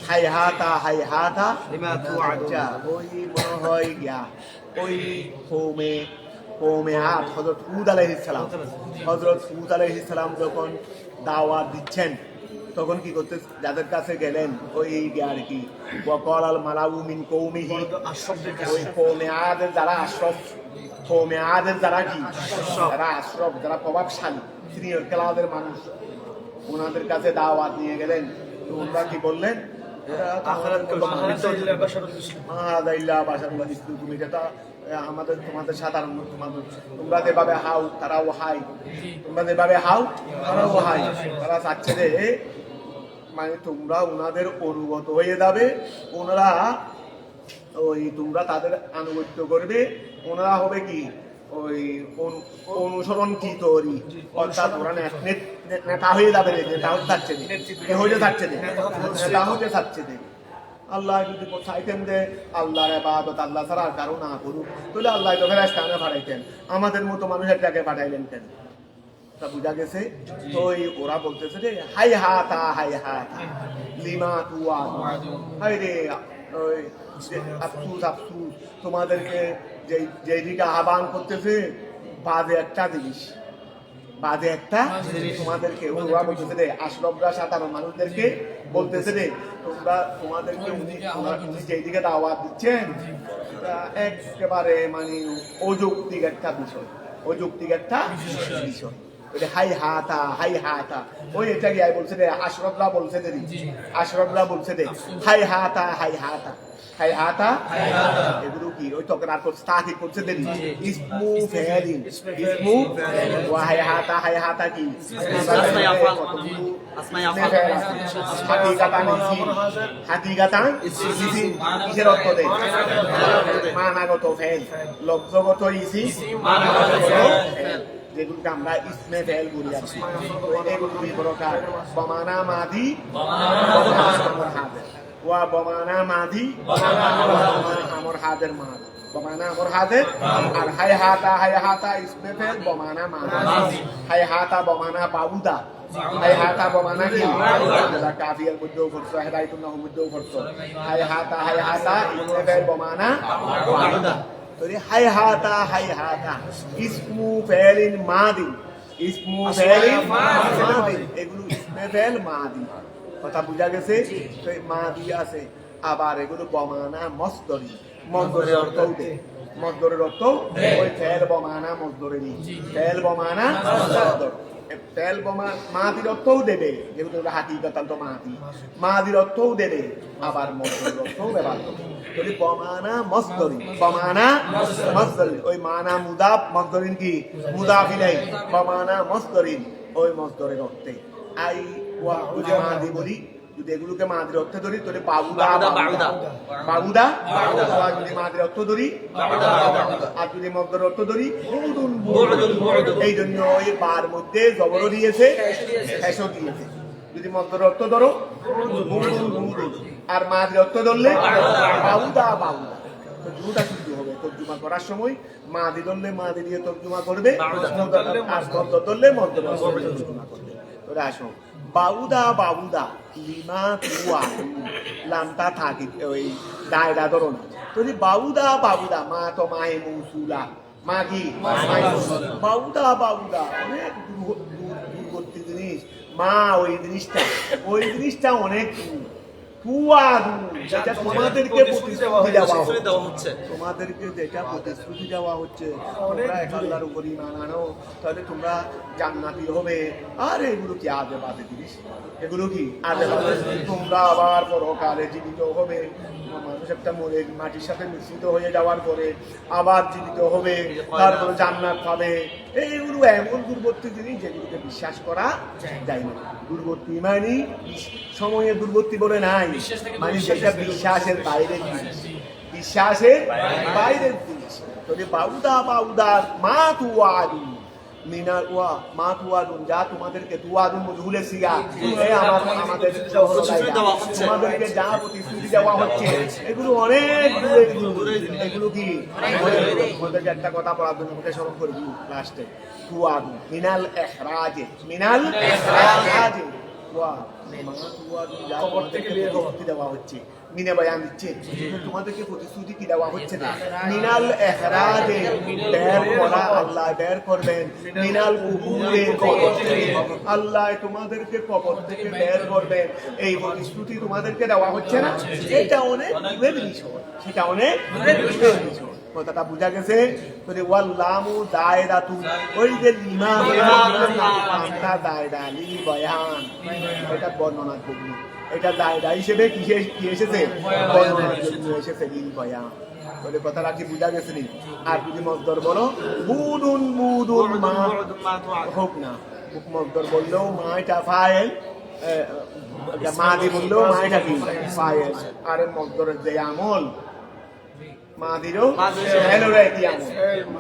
হাইহাতা হাইহাতা আচ্ছা ওই মনে হয় গিয়া ওই কৌমে আদ হযরত হুদ আলাইহিস সালাম যখন দাওয়াত দিচ্ছেন তখন কি করতে যাদের কাছে গেলেন ওই আর কি ওয়াকাল আল মালাউ মিন কৌমিহি ওই কৌমে আদের যারা আশরাফ কৌমে আদের যারা কি যারা আশরাফ যারা প্রভাবশালী সিনিয়র ক্লাসের মানুষ ওনাদের কাছে দাওয়াত নিয়ে গেলেন তো ওনারা কি বললেন তুমি যেটা আমাদের তোমাদের সাধারণ মানুষ তোমরা যেভাবে হাও তারাও হাই তোমরা যেভাবে হাও তারাও হাই তারা চাচ্ছে যে মানে তোমরা ওনাদের অনুগত হয়ে যাবে ওনারা ওই তোমরা তাদের আনুগত্য করবে ওনারা হবে কি ওই অনুসরণ কি তৈরি অর্থাৎ ওরা নেতা হয়ে যাবে নেতা হতে থাকছে হয়ে থাকছে নেতা হতে থাকছে আল্লাহ যদি চাইতেন যে আল্লাহর ইবাদত আল্লাহ ছাড়া আর কারো না করুক তাহলে আল্লাহ তো ফেরেশতাকে পাঠাইতেন আমাদের মতো মানুষেরটাকে পাঠাইলেন কেন তা বুঝা গেছে তো ওরা বলতেছে যে হাই হাতা লিমা তুয়া হাই রে ওই আফসুস তোমাদেরকে যেদিকে আহ্বান করতেছে বাজে একটা জিনিস তোমাদেরকে ওরা বলতেছে রে আশরাফরা সাধারণ মানুষদেরকে বলতেছে রে তোমাদেরকে উনি যেদিকে দাওয়াত দিচ্ছেন একেবারে মানে অযৌক্তিক একটা বিষয় হাই হাতা ওই এটা গিয়ে বলছে রে আশরাফরা বলছে রে হাই হাতা এগুলো কি ওই তখন আর তাকি করছে দেরি ইসমু ফেলিন ওয়া হাই হাতা কি হাকিকাতান কিসের অর্থ দেয় মানাগত ফেল লব্ধগত ইসি যেগুলোকে আমরা ইসমে ফেল বলি আছি এগুলো দুই প্রকার বমানা মাদি ওয়া বমানা মাদি আমর হাদের মাদ বমানা আমর হাদের আর হাই হাতা ইসমে ফেল বমানা মাদি হাই হাতা বমানা বাউদা হাই হাতা বমানা কি কাফিয়ার মধ্যেও করছো হেদায়েতুল্লাহর মধ্যেও করছো হাই হাতা ইসমে ফেল বমানা বাউদা তোরে হাই হাতা ইসমু ফেলিন মাদি এগুলো ইসমে ফেল মাদি কথা বুঝা গেছে মাদি আছে আবার এগুলো বমানা মসদরের অর্থও দেয় মসদরের অর্থ ওই ফেল বমানা মসদরেরই ফেল বমানা মসদর ফেল মাদির অর্থও দেবে যেগুলো হাকিকাতান তো মাদির অর্থও দেবে আবার মসদরের অর্থও ব্যবহার করবে যদি বমানা মসদরি ওই মানা মুদাফ মসদরিন কি মুদাফ ইলাই বমানা মসদরিন ওই মসদরের অর্থে আই ওয়া যদি মাদি বলি যদি এগুলোকে মাদির অর্থে ধরি তাহলে বাউদা যদি মাদির অর্থ ধরি আর যদি মসদরের অর্থ ধরি এই জন্য ওই বার মধ্যে জবরও দিয়েছে হেসও দিয়েছে যদি মসদরের অর্থ ধরো আর মাদির অর্থ ধরলে বাউদা তর্জুমাটা শুদ্ধ হবে তর্জুমা করার সময় মাদি ধরলে মাদি দিয়ে তর্জুমা করবে আর মসদর ধরলে মসদর তর্জুমা করবে তোরা আসো বাউদা লিমা তুয়া লামটা থাকি ওই দায়রা ধরো না যদি বাউদা মা তো মাহে মৌসুলা মা কি বাউদা অনেক দূরবর্তী জিনিস মা ওই জিনিসটা অনেক তোমাদেরকে যেটা প্রতিশ্রুতি দেওয়া হচ্ছে তোমরা এক আল্লাহর উপর ঈমান আনো তাহলে তোমরা জান্নাতি হবে আর এগুলো কি আজে বাজে জিনিস এগুলো কি আজে বাজে তোমরা আবার পরকালে জীবিত হবে মানুষ একটা মরে মাটির সাথে মিশ্রিত হয়ে যাওয়ার পরে আবার জীবিত হবে তারপরে জান্নাত পাবে এইগুলো এমন দূরবর্তী জিনিস যেগুলোকে বিশ্বাস করা যায় না দূরবর্তী মানে সময়ের দূরবর্তী বলে নাই মানে যেটা বিশ্বাসের বাইরের জিনিস যদি বাউদা মা তুয়াদু মিনাল ওয়া মা তুয়াদুন যা তোমাদেরকে তুয়াদুন মজহুলে সিগা আমাদের তোমাদেরকে যা প্রতিশ্রুতি দেওয়া হচ্ছে এগুলো অনেক দূরে এগুলো কি আমাদেরকে একটা কথা বলার জন্য মুখে স্মরণ করবি লাস্টে তুয়াদু মিনাল এখরাজে ওয়া কবর থেকে বের হতে দেওয়া হচ্ছে, মিনে বয়ান দিচ্ছে, তোমাদেরকে প্রতিশ্রুতি কি দেওয়া হচ্ছে না? মিনাল এহরাজে বের করা, আল্লাহ বের করবেন। মিনাল কুবুরে, কবর থেকে আল্লাহ তোমাদেরকে কবর থেকে বের করবেন, এই প্রতিশ্রুতি তোমাদেরকে দেওয়া হচ্ছে না? এটা অনেক দূরের বিষয়, সেটা অনেক দূরের বিষয়। কথাটা বুঝা গেছে? ওয়াল্লামু দায়রাতু, ওই যে ইমাম আমরা দায়রা লিল বয়ান, এটা বর্ণনার জন্য, এটা দায়রা হিসেবে কি এসেছে? বর্ণনার জন্য এসেছে, লিল বয়ান। বলে কথাটা কি বুঝা গেছে নি? আর যদি মজদর বলো বুদুন বুদুন মা হোক না, মজদর বললেও মা এটা ফাইল, মাদি বললেও মা এটা কি ফাইল। আরে মজদরের যে আমল মাদিরও কি আমল,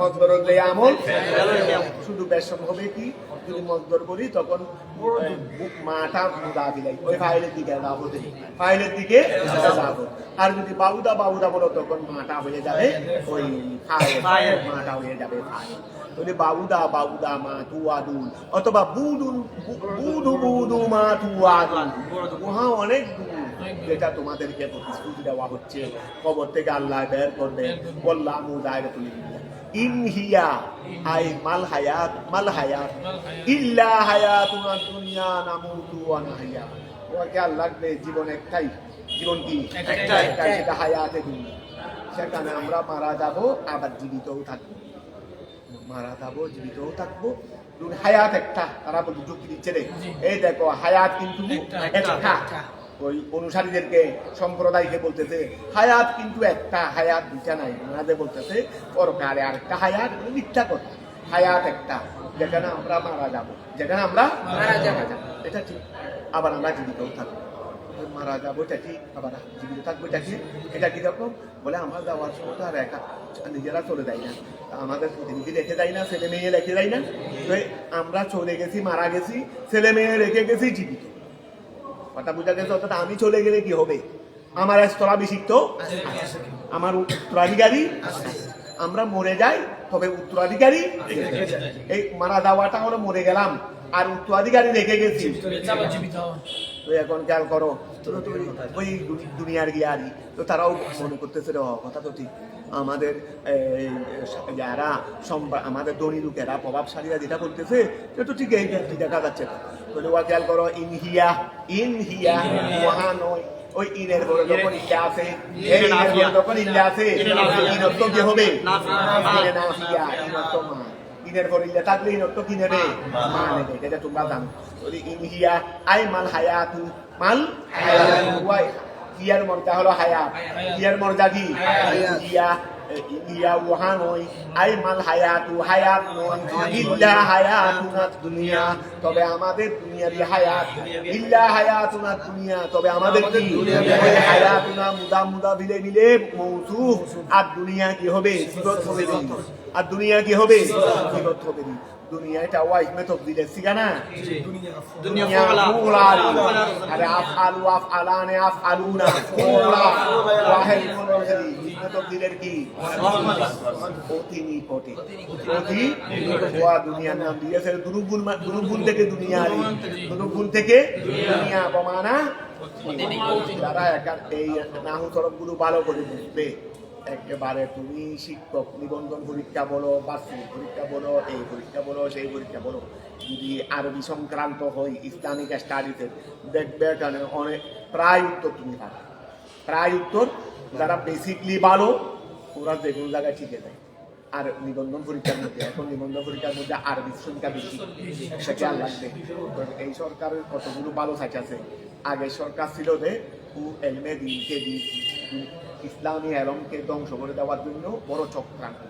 মজদরের যে আমল শুধু বেশম হবে কি যদি মজদর করি তখন মাটা মুদাফিলাই ওই ফাইলের দিকে যাবো, ফাইলের দিকে যাবো। আর যদি বাউদা বাউদা বলো তখন মাটা হয়ে যাবে ওই ফাইল, মাটা হয়ে যাবে ফাইল। তাহলে বাউদা বাউদা মা তু আদুন, অথবা বুদুন বুদু বুদু মা তু আদুন, উহা অনেক দূর যেটা তোমাদেরকে প্রতিশ্রুতি দেওয়া হচ্ছে কবর থেকে আল্লাহ বের করবে। ওয়াল্লাহু দায়রাতুল ইন হিয়া আই মাল হায়াত ইল্লা হায়াতুনা দুনিয়া নামুতু ওয়া নাহইয়া। ওকে আল্লাহ জীবন একটাই, জীবন কি একটাই, সেটা হায়াতে দুনিয়া। সেখানে আমরা মারা যাব আবার জীবিতও থাকবো, মারা যাবো জীবিতও থাকবো। হায়াত একটা, তারা বলতে যুক্তি দিচ্ছে রে, এই দেখো হায়াত কিন্তু একটা। ওই অনুসারীদেরকে সম্প্রদায়কে বলতেছে হায়াত কিন্তু একটা, হায়াত দুইটা নাই। ওনাদের বলতেছে পরকালে আরেকটা হায়াত, মিথ্যা কথা। হায়াত একটা, যেখানে আমরা মারা যাব, যেখানে আমরা মারা যাব এটা ঠিক, আবার আমরা জীবিতও থাকবো। মারা যাবো এটা ঠিক, আবার জীবিত থাকবো এটা ঠিক। এটা কিরকম বলে, আমরা যাওয়ার সময় তো আর একা নিজেরা চলে যাই না, আমাদের প্রতিনিধি রেখে যাই না, ছেলে মেয়ে রেখে যাই না। তো আমরা চলে গেছি, মারা গেছি, ছেলে মেয়ে রেখে গেছি জীবিত। কথা বুঝা গেছে? অর্থাৎ আমি চলে গেলে কি হবে? আমার স্থলাভিষিক্ত, আমার উত্তরাধিকারী, আমরা মরে যাই তবে উত্তরাধিকারী। এই মারা যাওয়াটা হলো মরে গেলাম, আর উত্তরাধিকারী রেখে গেছি। তো এখন খেয়াল করো, ওই দুনিয়ার গিয়ারি তো তারাও মনে করতেছে কথা তো ঠিক। আমাদের যারা আমাদের ধনী লোকেরা প্রভাবশালীরা যেটা করতেছে সেটা তো ঠিক, এই দেখা যাচ্ছে না। তো খেয়াল করো, ইনহিয়া মহা নয়, ওই ইনের পরে যখন ইল্লা আছে, এই ইনের পরে যখন ইল্লা আছে, ইনত কি হবে? নাফিয়া, ইনত মা। ইনের পরে ইল্লা থাকলে ইনত কি নেবে? মা নেবে। এটা তোমরা জানো। ইনহিয়া আই মাল হায়াতু, মাল হায়াত, ইয়ার মর্যাদা হলো হায়াত, ইয়ার মর্যাদা কি? ইয়া ওহা নয়, আই মাল হায়াতু, হায়াত নয়, ইল্লা হায়াতুনা দুনিয়া, তবে আমাদের দুনিয়ারই হায়াত, ইল্লা হায়াতুনা দুনিয়া, তবে আমাদের কি হায়াতুনা মুদা মিলে মিলে মৌসুফ, আর দুনিয়া কি হবে? সিবত হবে। আর দুনিয়া কি হবে? সিবত হবে। দুনিয়া এটা ওয়াইজ মেথড দিলে সিগানা দুনিয়া ফুলারি, আরে আফআলু আফআলানে আফআলুনা ফুলা ওয়াহিদ মুনজিরি মেথড দিলের কি অতিনি কোটি অতি ওয়া দুনিয়ার নাম দিয়েছে দুরুগুন থেকে দুনিয়া, দুরুগুন থেকে দুনিয়া বমানা। যারা এই নাহু তরফগুলো ভালো করে বুঝবে, একেবারে তুমি শিক্ষক নিবন্ধন পরীক্ষা বলো, বার্ষিক পরীক্ষা বলো, এই পরীক্ষা বলো, সেই পরীক্ষা বলো, যদি আরবি সংক্রান্ত হয় ইসলামিক স্টাডিতে দেখবে এখানে অনেক প্রায় উত্তর তুমি পাবে, প্রায় উত্তর। যারা বেসিকলি ভালো ওরা যে কোনো জায়গায় শিখে যায়। আর নিবন্ধন পরীক্ষার মধ্যে, এখন নিবন্ধন পরীক্ষার মধ্যে আরবি সংখ্যা বেশি, এটা খেয়াল রাখবে। এই সরকারের কতগুলো ভালো সাইট আছে। আগের সরকার ছিল যে এলমে দিনকে ইসলামী এলমকে ধ্বংস করে দেওয়ার জন্য বড় চক্রান্ত।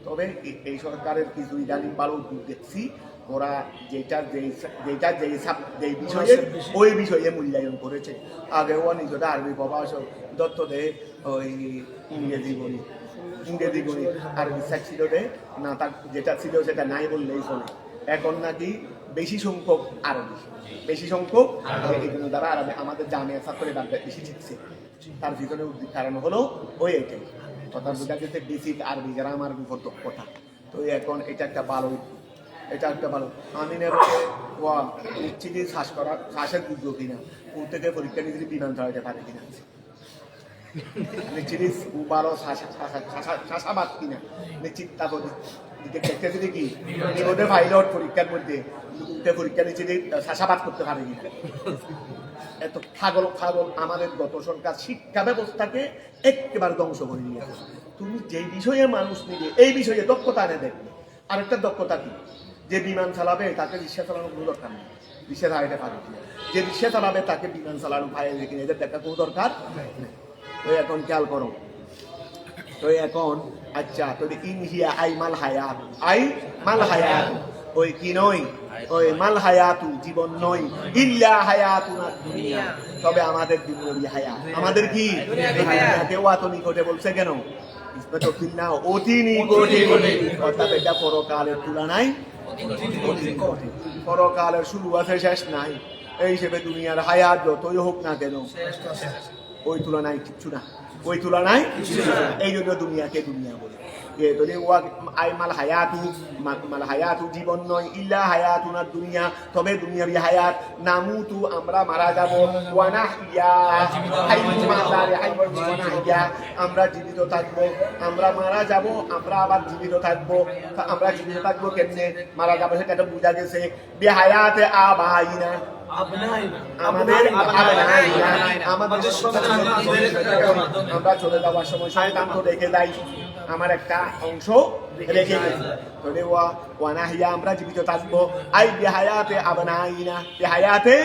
তবে এই সরকারের কিছু ইদানিং ভালো উদ্যোগ দেখছি, ওরা যেটা যে বিষয়ে ওই বিষয়ে মূল্যায়ন করেছে। আগে ও নিজেরা আরবি প্রভাষক দত্ত দে ওই ইংরেজি গণিত আরবি ছিল দে না, তার যেটা ছিল সেটা নাই বললেই চলে। এখন নাকি বেশি সংখ্যক আরবি, বেশি সংখ্যক এই জন্য তারা আরবি আমাদের জামিয়া ছাত্ররা বেশি শিখছে। তার ভিতরে কারণ হলো ওই এটাই কথা বোঝা গেছে, বেসিক আরবি গ্রামার উপর দক্ষতা। তো এখন এটা একটা ভালো এটা একটা ভালো আমিনের নিশ্চিত শ্বাসের যোগ্য কিনা ও থেকে পরীক্ষা নিয়ে বিমান চালাতে পারে কিনা নিশ্চিত ভালো শ্বাসাবাদ কিনা নিশ্চিত তারপর দেখতেছি দেখি বিপদে পাইলট পরীক্ষার মধ্যে পরীক্ষা নিশ্চিত শ্বাসাবাদ করতে পারে কিনা এত পাগল আমাদের গত সরকার শিক্ষা ব্যবস্থাকে একেবারে ধ্বংস করে দিয়েছে। তুমি যেই বিষয়ে মানুষ নিবে এই বিষয়ে দক্ষতা এনে দেখবে। আরেকটা দক্ষতা কি, যে বিমান চালাবে তাকে রিক্সা চালানোর কোনো দরকার নেই, রিক্সা চালাইতে পারে কিনা, যে রিক্সা চালাবে তাকে বিমান চালানো পায় কিনা এদের দেখা কোনো দরকার নেই। তো এখন খেয়াল করো, তো এখন আচ্ছা তো ইনহিয়া আই মাল হায়াত ওই কি নয়, ওই মাল হায়াতু জীবন নয়, ইল্লা হায়াতুনা দুনিয়া, তবে আমাদের দুনিয়াবি হায়াত। আমাদের কি দুনিয়াকে ওয়াত নিকটে বলছে কেন? ইসবাতুল্লাহ অতি নিকটে, অর্থাৎ এটা পরকালের তুলনায় পরকালের শুরু আছে শেষ নাই। এই হিসেবে দুনিয়ার হায়াত যতই হোক না কেন ওই তুলনায় কিচ্ছু না, ওই তুলনায় এই জন্য দুনিয়াকে দুনিয়া বলে। মাল হায়াতু জীবন নয়, ইল্লা হায়াতুনা দুনিয়া, তবে দুনিয়াবি হায়াত। নামুতু আমরা মারা যাব, ওয়া নাহইয়া আমরা জীবিত থাকবো, আমরা মারা যাব, আমরা আবার জীবিত থাকবো। আমরা জীবিত থাকবো কেমনে, মারা যাবো সেটা তো বোঝা গেছে। বিহায়াতে আবাইনা আমাদের আমরা চলে যাওয়ার সময় শয়তান তো রেখে যাই, আমার একটা অংশ রেখে গেছে। ওয়ানাহিয়া আমরা জীবিত থাকবো, আই বিহায়াতে আবনাইনা, বিহায়াতে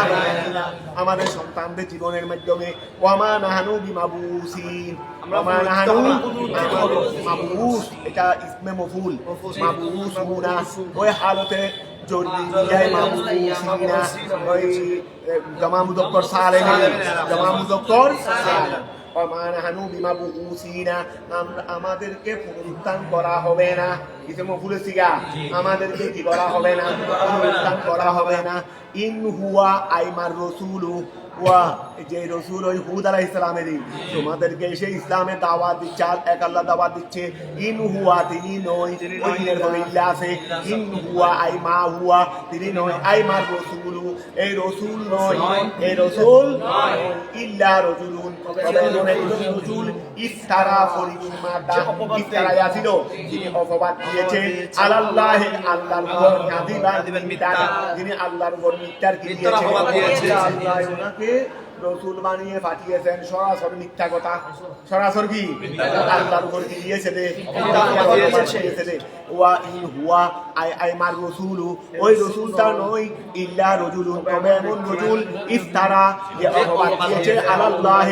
আবনাইনা আমাদের সন্তানদের জীবনের মাধ্যমে। ওয়ামা নাহানু বিমাবুসিন, ওয়ামা নাহানু মাবুস, এটা ইসমে মফুল, মাবুসুনা ওই হালতে জমা মুযক্কর সালেম, জমা মুযক্কর সালেম। আমাদেরকে পুনরুত্থান করা হবে না, আমাদেরকে কি করা হবে না, পুনরুত্থান করা হবে না। ইন হুয়া আইমার রসুলু, যে রসুল ওই হুদ আলাইহিস সালামেরই তোমাদেরকে সেই ইসলামের দাওয়াত দিচ্ছে, এক আল্লাহ দাওয়াত দিচ্ছে। ইন হুয়া তিনি নয়, ওই দিনের পরে ইল্লা আছে, ইন হুয়া আই মা হুয়া তিনি নয়, আই মার রসুলু এই রসুল নয়, এই রসুল ইল্লা রজুলুন তবে এমন একজন রসুল ইফতারা পরিমাতা ইফতারা ছিল যিনি অপবাদ দিয়েছে আলাল্লাহ আল্লাহর উপর কাযিবান মিথ্যা, যিনি আল্লাহর উপর মিথ্যার কি দিয়েছে, আল্লাহ ওনাকে রসুল বানিয়ে পাঠিয়েছেন, সরাসরি মিথ্যা কথা, সরাসরি কি আল্লাহর উপর কি দিয়েছে রে, ওয়া ইন হুয়া আই মার রসুলু ওই রসুলটা নয়, ইল্লা রজুলুন তবে এমন রজুল ইফতারা যে অপবাদ দিয়েছে আলাল্লাহ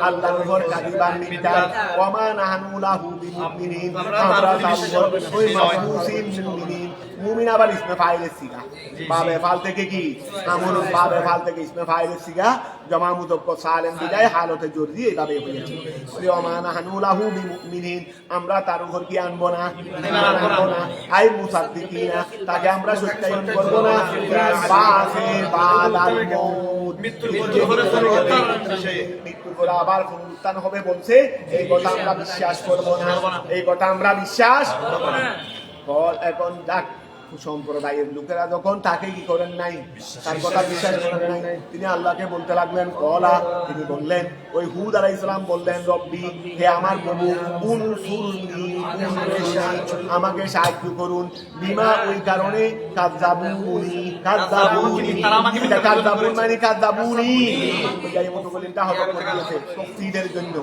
আল্লাহর উপর কাযিবান মিথ্যা। ওয়া মা নাহনু লাহু বিমুমিনিন আমরা তার উপর ওই মাবুসিন মুমিনিন। মুমিন আবার ইসমে ফাইলের সিগা, বাবে ফাল থেকে কি আমল, বাবে ফাল থেকে ইসমে ফাইলের সিগা জমা মুযক্কর সালেম বিদায় হালতে জোর দিয়ে এইভাবে হয়েছে। ওয়া মা নাহনু লাহু বিমুমিনিন আমরা তার উপর কি আনবো না, আনবো না। আই মুসাদ্দিকিনা তাকে আমরা সত্যায়ন করবো না, বাসে বাদাল মউত মৃত্যুর পর আবার পুনরুত্থান হবে বলছে, এই কথা আমরা বিশ্বাস করবো না, এই কথা আমরা বিশ্বাস করবো না। এখন যাক সম্প্রদায়ের লোকেরা যখন তাকে কি করেন নাই, তার কথা বিশ্বাস করেন নাই, তিনি আল্লাহকে বলতে লাগলেন কলা, তিনি বললেন ওই হুদ আলাইহিস সালাম বললেন রব্বি হে আমার প্রভু উনসুরনি আমাকে সাহায্য করুন, বিমা ওই কারণে কাযযাবুনি এটা কাযযাবুন মানে কাযযাবুনি এই মতো বলেনটা হযরত বলেছে তফসীরের জন্য।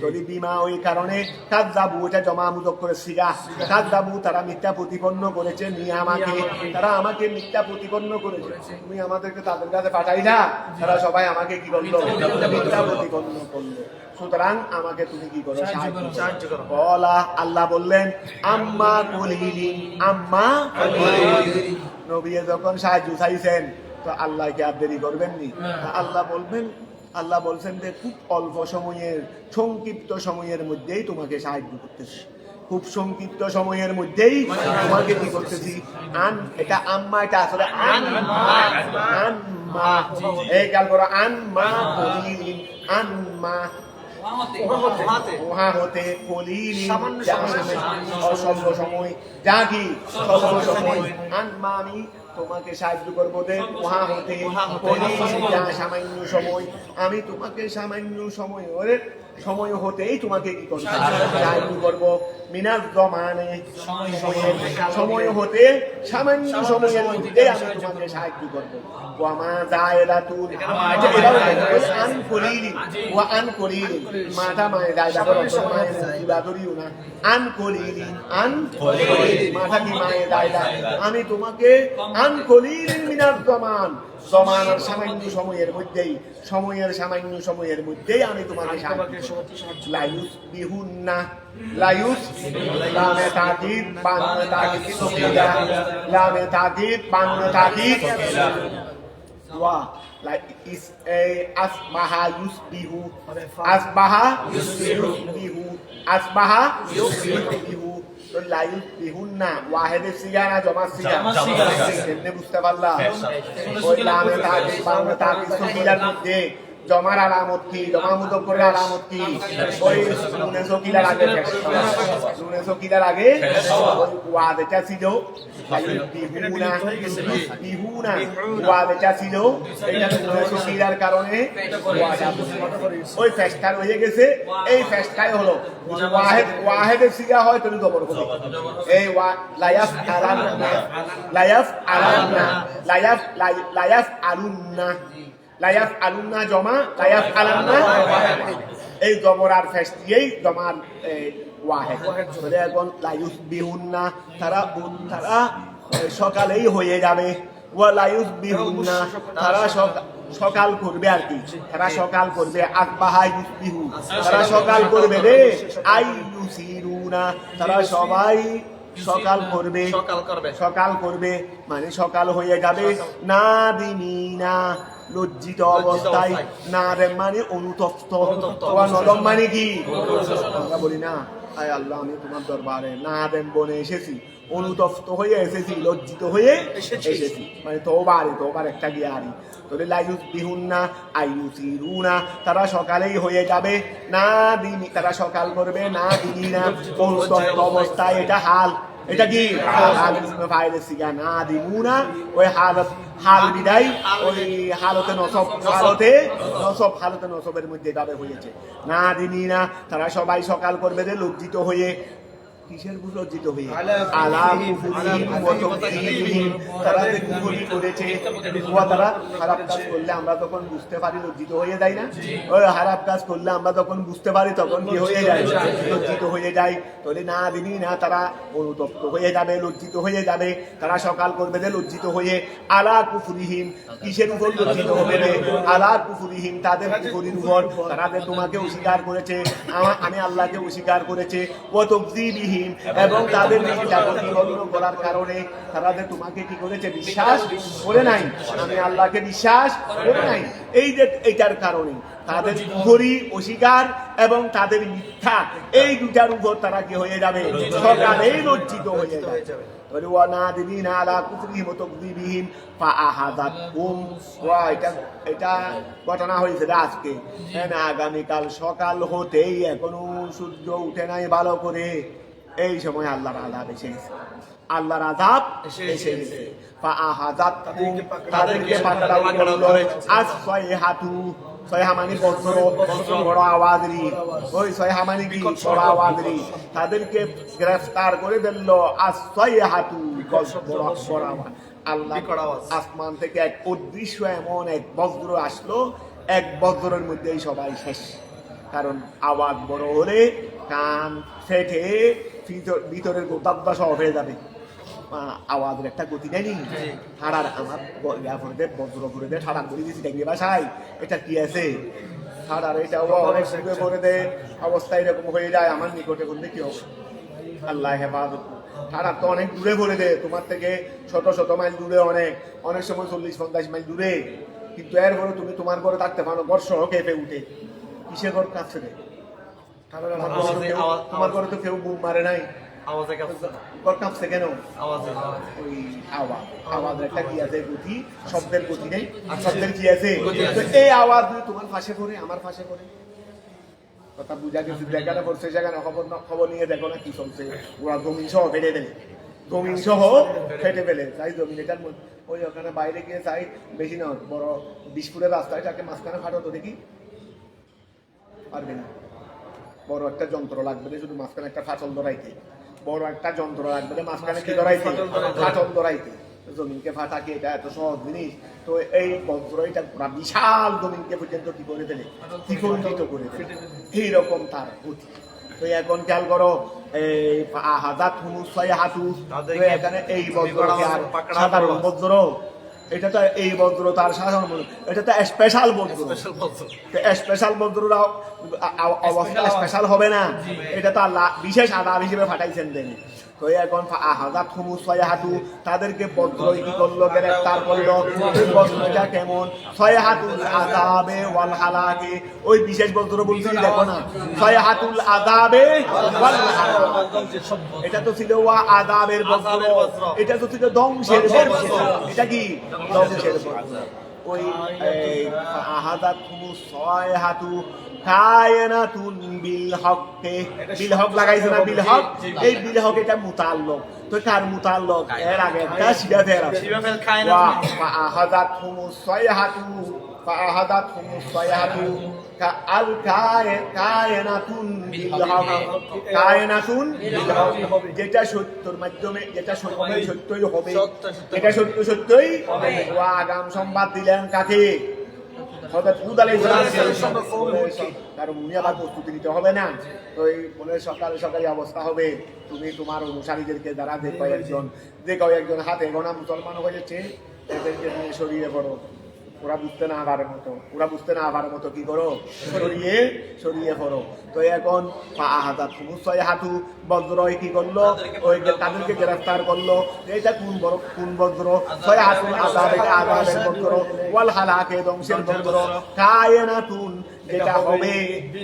যদি বিমা ওই কারণে কাযযাবু এটা জমা মুযক্কর সিগা, কাযযাবু তারা মিথ্যা প্রতিপন্ন করেছে, তারা আমাকে মিথ্যা প্রতিপন্ন করেছে, তুমি আমাদেরকে তাদের কাছে পাঠাইলা, তারা সবাই আমাকে কি করলো, মিথ্যা প্রতিপন্ন করলো, সুতরাং আমাকে তুমি কি করো, সাহায্য করো। বলা আল্লাহ বললেন আম্মা কলিলিন, আম্মা নবী যখন সাহায্য চাইছেন তো আল্লাহ কি আর দেরি করবেন নি, আল্লাহ বলছেন যে খুব অল্প সময়ের সংক্ষিপ্ত সময়ের মধ্যেই তোমাকে সাহায্য করতেছে, খুব সংক্ষিপ্ত সময়ের মধ্যেই তোমাকে কি করতেছি। এটা আম্মা, এটা আসলে আনমা এই কাল করো আনমা আনমা উহা হতে কলিলি অস্বল্প সময় যা কি স্বল্প সময় আনমা আমি তোমাকে সাহায্য করবো দে উহা হতে কলিলি যা সামান্য সময় আমি তোমাকে সামান্য সময় হতেই তোমাকে কি করবো সাহায্য করবো মিনার জমানে সময় হতে সামান্য সময়ের মধ্যে আমি তোমাকে সাহায্য করবো ওয়ামা জায়দাতুন আন কলিলি ওয়া আন কলিলি মাটা মায়ে জায়দা করো মায়ে মুসিবা ধরিও না আন কলিলি মাটা কি মায়ে জায়দা আমি তোমাকে আন কলিলি মিনার জমান জমানার সামান্য সময়ের মধ্যেই আমি তোমাকে লায়ুস বিহুন্না লায়ুস লামে তাকিদ বাংলা তাকিদ সুবিধা লামে তাকিদ বাংলা তাকিদ ওয়া লাইক ইস এ আসবাহা ইউসবিহু তো লায়ুস বিহুন্না ওয়াহিদের সিগা না জমা সিগা কেমনে বুঝতে পারলা ওই লামে তাকিদ বাংলা তাকিদ সুবিধার মধ্যে জমার আলামত কি জমা মুযক্করের আলামত কি ওই নুনে সকিলার আগে ওই ওয়াদটা ছিল বিহুনা ওয়াদটা ছিল এটা নুনে সকিলার কারণে ওই ফেস্টার হয়ে গেছে এই ফেস্টাই হলো ওয়াহিদের সিগা হয় তুমি জবর করবে এই লায়াফ আলুন্না জমা লায়াফ আলান্না এই জবর আর ফেস দিয়েই জমার ওয়াহেদ এখন লায়ুস বিহুন্না তারা সকালেই হয়ে যাবে ওয়া লায়ুস বিহুন্না তারা সকাল করবে আর কি তারা সকাল করবে আকবাহা ইউসবিহু তারা সকাল করবে রে আই ইউসিরুনা তারা সবাই সকাল করবে মানে সকাল হয়ে যাবে না দিমিনা লজ্জিত অবস্থায় না রেম মানে অনুতপ্ত নরম মানে কি আমরা বলি না আয় আল্লাহ আমি তোমার দরবারে না রেম বনে এসেছি অনুতপ্ত হয়ে এসেছি লজ্জিত হয়ে এসেছি মানে তোবার একটা গিয়ারি তোরে লায়ুস বিহুন্না আইয়ুসিরুনা তারা সকালেই হয়ে যাবে না দিনি তারা সকাল করবে না দিনি না অনুতপ্ত অবস্থায় এটা হাল এটা কি হাল ইসমে ফাইলের সিগা না দিমুনা ওই হাল বিদায় ওই হালতে নসবের মধ্যে যাবে হয়েছে না দিনি না তারা সবাই সকাল করবে রে লজ্জিত হয়ে কিসের লজ্জিত হয়ে তারা যে কুফরি করেছে তারা খারাপ কাজ করলে আমরা তখন বুঝতে পারি লজ্জিত হয়ে যায় না ওই খারাপ কাজ করলে আমরা তখন বুঝতে পারি তখন কি হয়ে যায় লজ্জিত হয়ে যায় তাহলে না দিনই না তারা অনুতপ্ত হয়ে যাবে লজ্জিত হয়ে যাবে তারা সকাল করবে যে লজ্জিত হয়ে আলা কুফরিহিম কিসের উপর লজ্জিত হবে রে আলা কুফরিহিম তাদের কুফরির উপর তারা যে তোমাকে অস্বীকার করেছে আমি আল্লাহকে অস্বীকার করেছে ও তাকযীবিহিম এবং তাদের প্রতিপন্ন করার কারণে তারা যে তোমাকে কি করেছে বিশ্বাস করে নাই আমি আল্লাহকে বিশ্বাস করে নাই এই যে এইটার কারণে তাদের কুফরি অস্বীকার এবং তাদের মিথ্যা এই দুটার উপর তারা কি হয়ে যাবে সকালেই লজ্জিত হয়ে যাবে এটা ঘটনা হয়েছে আজকে আগামীকাল সকাল হতেই এখনো সূর্য উঠে নাই ভালো করে এই সময় আল্লাহর আযাব এসে গেছে আল্লাহর আযাব এসে গেছে তাদেরকে পাকড়াও করলো আসসাইহাতু সয়হামানি বড় আওয়াজরি ওই সয়হামানি কি বড় আওয়াজরি তাদেরকে গ্রেফতার করে দিল আসসাইহাতু বড় আওয়াজ আল্লাহ আসমান থেকে এক অদৃশ্য এমন এক বজ্র আসলো এক বজ্রের মধ্যেই সবাই শেষ কারণ আওয়াজ বড় হলে কান ফেটে ভিতরের গোতাব্বা সব হয়ে যাবে আওয়াজের একটা গতি নেই ঠাড়ার আমার বজ্র করে দে ঠাড়া করে দিয়েছি দেখবি বাসায় এটা কি আছে ঠাড়ার এটা অনেক সুখে করে দে অবস্থা এরকম হয়ে যায় আমার নিকটে করলে কি হবে আল্লাহ হেফাজত ঠাড়ার তো অনেক দূরে করে দে তোমার থেকে শত মাইল দূরে অনেক সময় 40-50 মাইল দূরে কিন্তু এরপরে তুমি তোমার ঘরে থাকতে পারো বর্ষ কেঁপে উঠে কিসে ঘর কাছে রে তোমার ঘরে তো কেউ বুম মারে নাই কেন ওই আওয়াজের একটা কি আছে গতি শব্দের গতি নেই শব্দের কি আছে এই আওয়াজ তোমার ফাঁসে করে আমার ফাঁসে করে কথা বুঝা গেছে, যেখানে পড়ছে সেখানে খবর নিয়ে দেখো না কি চলছে, ওরা জমিন সহ ফেটে ফেলে, জমিন সহ ফেটে ফেলে। তাই জমিন এটার মধ্যে ওই ওখানে বাইরে গিয়ে চাই বেশি না বড় 20 ফুটের রাস্তায় তাকে মাঝখানে ফাটো তো দেখি পারবে না। বড় একটা যন্ত্র লাগবে শুধু মাঝখানে একটা ফাটল ধরাইতে, বড় একটা যন্ত্র লাগবে মাঝখানে কি ধরাইতে, ফাটল ধরাইতে। জমিনকে ফাটা কি এটা এত সহজ জিনিস? তো এই বজ্র এটা পুরা বিশাল জমিনকে পর্যন্ত কি করে ফেলে, দ্বিখণ্ডিত করে ফেলে, এইরকম তার গতি। তো এখন খেয়াল করো এই হাজার ছয় হাঁটু, এখানে এই বজ্রকে আর সাধারণ বজ্র, এটা তো এই বজ্র তার সাধারণ বজ্র, এটা তো স্পেশাল বজ্র। স্পেশাল বজ্ররা অবস্থা স্পেশাল হবে না, এটা তো আল্লাহ বিশেষ আদাব হিসেবে ফাটাইছেন দেন। তো এখন হাজার ছয় হাঁটু তাদেরকে বজ্র কি করলো, গ্রেফতার করলো। বজ্রটা কেমন? ছয় হাতুল আযাবে ওয়াল হালাকে, ওই বিশেষ বজ্র বলছি দেখো না, ছয় হাতুল আযাবে ওয়াল হালাকে। এটা তো ছিল ওয়া আযাবের বজ্র, এটা তো ছিল ধ্বংসের বজ্র। এটা কি ধ্বংসের বজ্র? ওই হাজার ছয় হাতু কায়নাতুন বিল হককে, বিল হক লাগাইছে না, বিল হক, এই বিল হক এটা মুতাল্লক। তো কার মুতাল্লক? এর আগে একটা শিবা ফের আছে, ওয়া ফাআহাদাতহুম সাইহাতু, ফাআহাদাতহুম সাইহাতু কাআল কায়নাতুন বিল হক, কায়নাতুন বিল হক, যেটা সত্যের মাধ্যমে, যেটা সত্যই হবে, এটা সত্যই হবে। ওয়া আগাম সংবাদ দিলেন কাকে? হযরত হুদ আলাইহিস সালাম। কারণ উনি আবার প্রস্তুতি নিতে হবে না। তো এই বলে সকালে সকালে অবস্থা হবে, তুমি তোমার অনুসারীদেরকে দ্বারা যে কয়েকজন হাতে গোনা মুসলমান হয়েছে এদেরকে নিয়ে সরিয়ে পড়ো। ওরা বুঝতে না পারার মতো কি করো, সরিয়ে পড়ো। তো এখন ছয় হাঁটু বজ্র কি করলো, ওই তাদেরকে গ্রেফতার করলো। এটা কোন বজ্র? ছয় হাঁটু আযাব, এটা আযাবের বজ্র। ওয়াল হালাকে, ধ্বংসের বজ্র। কায়নাতুন, যেটা হবে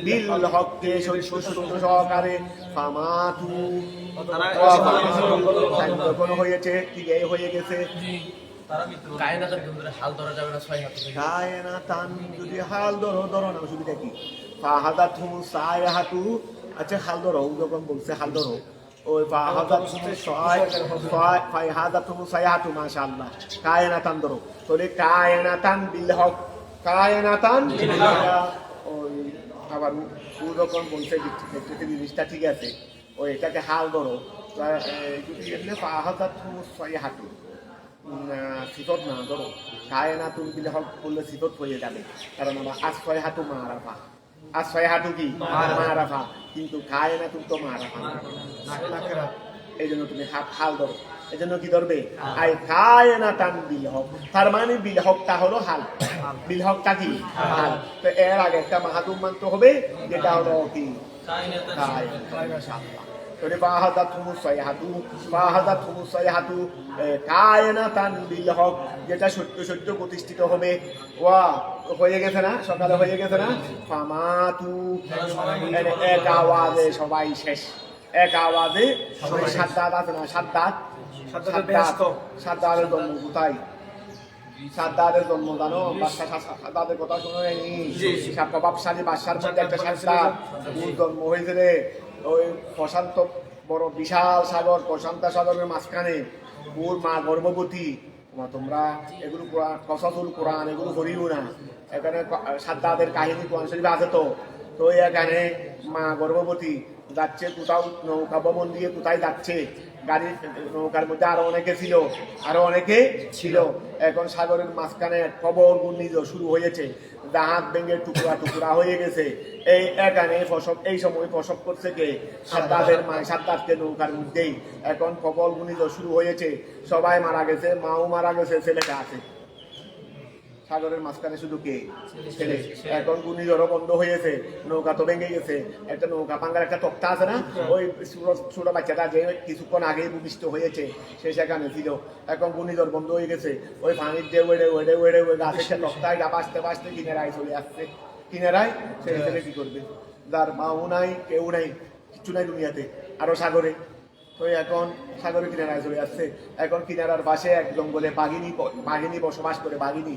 বিল হককে, সত্য সহকারে। ফামাতু, যখন হয়েছে কি হয়ে গেছে, কায়নাতান যদি হাল ধরো না, অসুবিধা কি? ফাহাদাতহুম সাইহাতু, আচ্ছা হাল ধরো, যখন বলছে হাল ধরো, ওই ফাহাদাতহুম সাইহাতু, মাশাআল্লাহ, কায়নাতান ধরো। তাহলে কায়নাতান বিল হক, কায়নাতান বিল হক। ওই আবার ও যখন বলছে জিনিসটা ঠিক আছে, ওই এটাকে হাল ধরো, যদি এমনি ফাহাদাতহুম সাইহাতু সিফত না ধরো, কায়নাতুন বিল হক বললে সিফত হয়ে যাবে, কারণ আমার আশ্রয় হাঁটু মারাফা, আশ্রয় হাঁটু কি মারাফা, কিন্তু কায়নাতুন তো মারাফা না, এই জন্য তুমি হাল ধরো। এই জন্য কি ধরবে? আই কায়নাতান বিল হক, তার মানে বিল হকটা হলো হাল, বিল হকটা কি হাল। তো এর আগে একটা মাহাদুম মানতে হবে, যেটা হলো কি কায়নাতান। যেটা সত্য প্রতিষ্ঠিত হবে। ওয়া হয়ে গেছে না, সকালে হয়ে গেছে না? ফামাতু, এক আওয়াজে সবাই শেষ, এক আওয়াজে সবাই। সাদ্দাত আছে না, সাদ্দাতের জন্ম কোথায়? সাদ্দাতের জন্ম জানো? সাদ্দাতের কথা শুনে নেই? প্রভাবশালী বাদশার মধ্যে একটা সাদ্দাত, ওর জন্ম হয়েছে রে ওই প্রশান্ত, বড় বিশাল সাগর, প্রশান্ত সাগরের মাঝখানে। ওর মা গর্ভবতী। তোমরা এগুলো কসাসুল কোরআন এগুলো করিও না, এখানে সাদ্দাতের কাহিনী কোরআন শরীফে আছে। তো এখানে মা গর্ভবতী, যাচ্ছে কোথাও নৌকা ভবন দিয়ে, কোথায় যাচ্ছে, গাড়ি নৌকার মধ্যে আরো অনেকে ছিল। এখন সাগরের মাঝখানে প্রবল ঘূর্ণিঝড় শুরু হয়েছে, জাহাজ ভেঙে টুকরা টুকরা হয়ে গেছে। এখানে এই সময় প্রসব করছে কে? সাদ্দাতের মা, সাদ্দাতকে নৌকার মধ্যেই। এখন প্রবল ঘূর্ণিঝড় শুরু হয়েছে, সবাই মারা গেছে, মাও মারা গেছে, ছেলেটা আছে সাগরের মাঝখানে, শুধু কে? ছেলে। এখন ঘূর্ণিঝড়ও বন্ধ হয়েছে, নৌকা তো ভেঙে গেছে। একটা নৌকা ভাঙার একটা তক্তা আছে না, ওই ছোট বাচ্চাটা যে কিছুক্ষণ আগে ভূমিষ্ঠ হয়েছে সে সেখানে ছিল। এখন ঘূর্ণিঝড় বন্ধ হয়ে গেছে, ওই পানির যে ওয়েড়ে ওই গাছের তক্তায় বাঁচতে কিনারায় চলে আসছে। কিনারায় সেই ছেলে কি করবে? যার মাও নাই, কেউ নাই, কিচ্ছু নাই দুনিয়াতে, আরো সাগরে। তো এখন সাগরের কিনারায় চলে আসছে। এখন কিনারার পাশে এক জঙ্গলে বাঘিনী বসবাস করে, বাঘিনী।